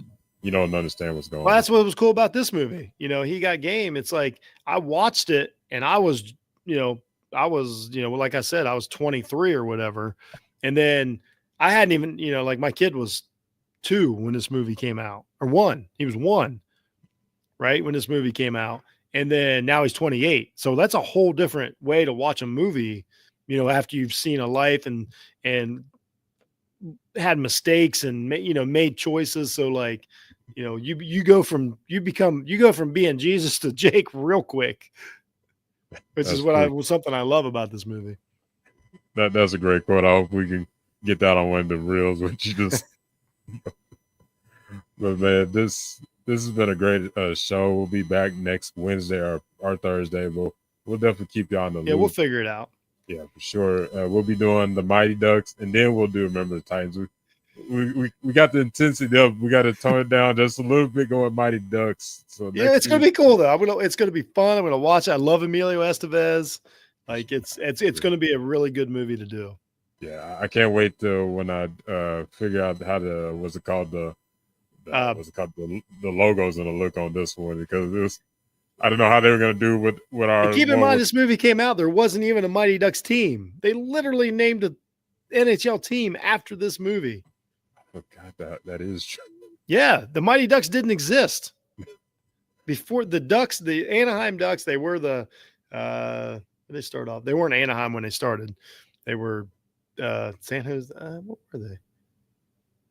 don't understand what's going on. Well, that's what was cool about this movie. You know, He Got Game. It's like I watched it and I was, like I said, I was 23 or whatever. And then I hadn't even, like my kid was 2 when this movie came out, or 1. He was 1, right, when this movie came out. And then now he's 28. So that's a whole different way to watch a movie, after you've seen a life and had mistakes and made choices. So like, you go from being Jesus to Jake real quick, which is something I love about this movie. That's a great quote. I hope we can get that on one of the reels, which you just. But man, this has been a great show. We'll be back next Wednesday or Thursday, but we'll definitely keep you on the loop. Yeah, we'll figure it out. Yeah, for sure. We'll be doing the Mighty Ducks, and then we'll do Remember the Titans. We got the intensity up. We got to tone it down just a little bit going Mighty Ducks. So yeah, it's gonna be cool though. It's gonna be fun. I'm gonna watch it. I love Emilio Estevez. Like it's gonna be a really good movie to do. Yeah, I can't wait till when I figure out how to the logos and the look on this one, because I don't know how they were going to do with our. Keep in mind, this movie came out. There wasn't even a Mighty Ducks team. They literally named an NHL team after this movie. Oh God, that is true. Yeah, the Mighty Ducks didn't exist before the Ducks. The Anaheim Ducks. They were they started off. They weren't Anaheim when they started. They were San Jose. What were they?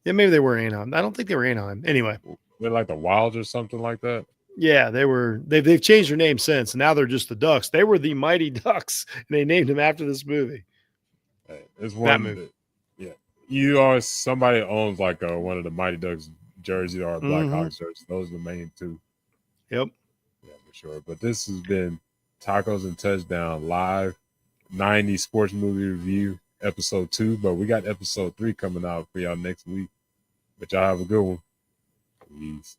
Yeah, maybe they were Anaheim. I don't think they were Anaheim. Anyway, they're like the Wilds or something like that. Yeah, they were. They've changed their name since. Now they're just the Ducks. They were the Mighty Ducks, and they named them after this movie. It's one movie. Yeah, somebody owns like one of the Mighty Ducks jersey or a Blackhawks jersey. Those are the main 2. Yep. Yeah, for sure. But this has been Tacos and Touchdown live 90s Sportz Movie Review episode 2. But we got episode 3 coming out for y'all next week. But y'all have a good one. Peace.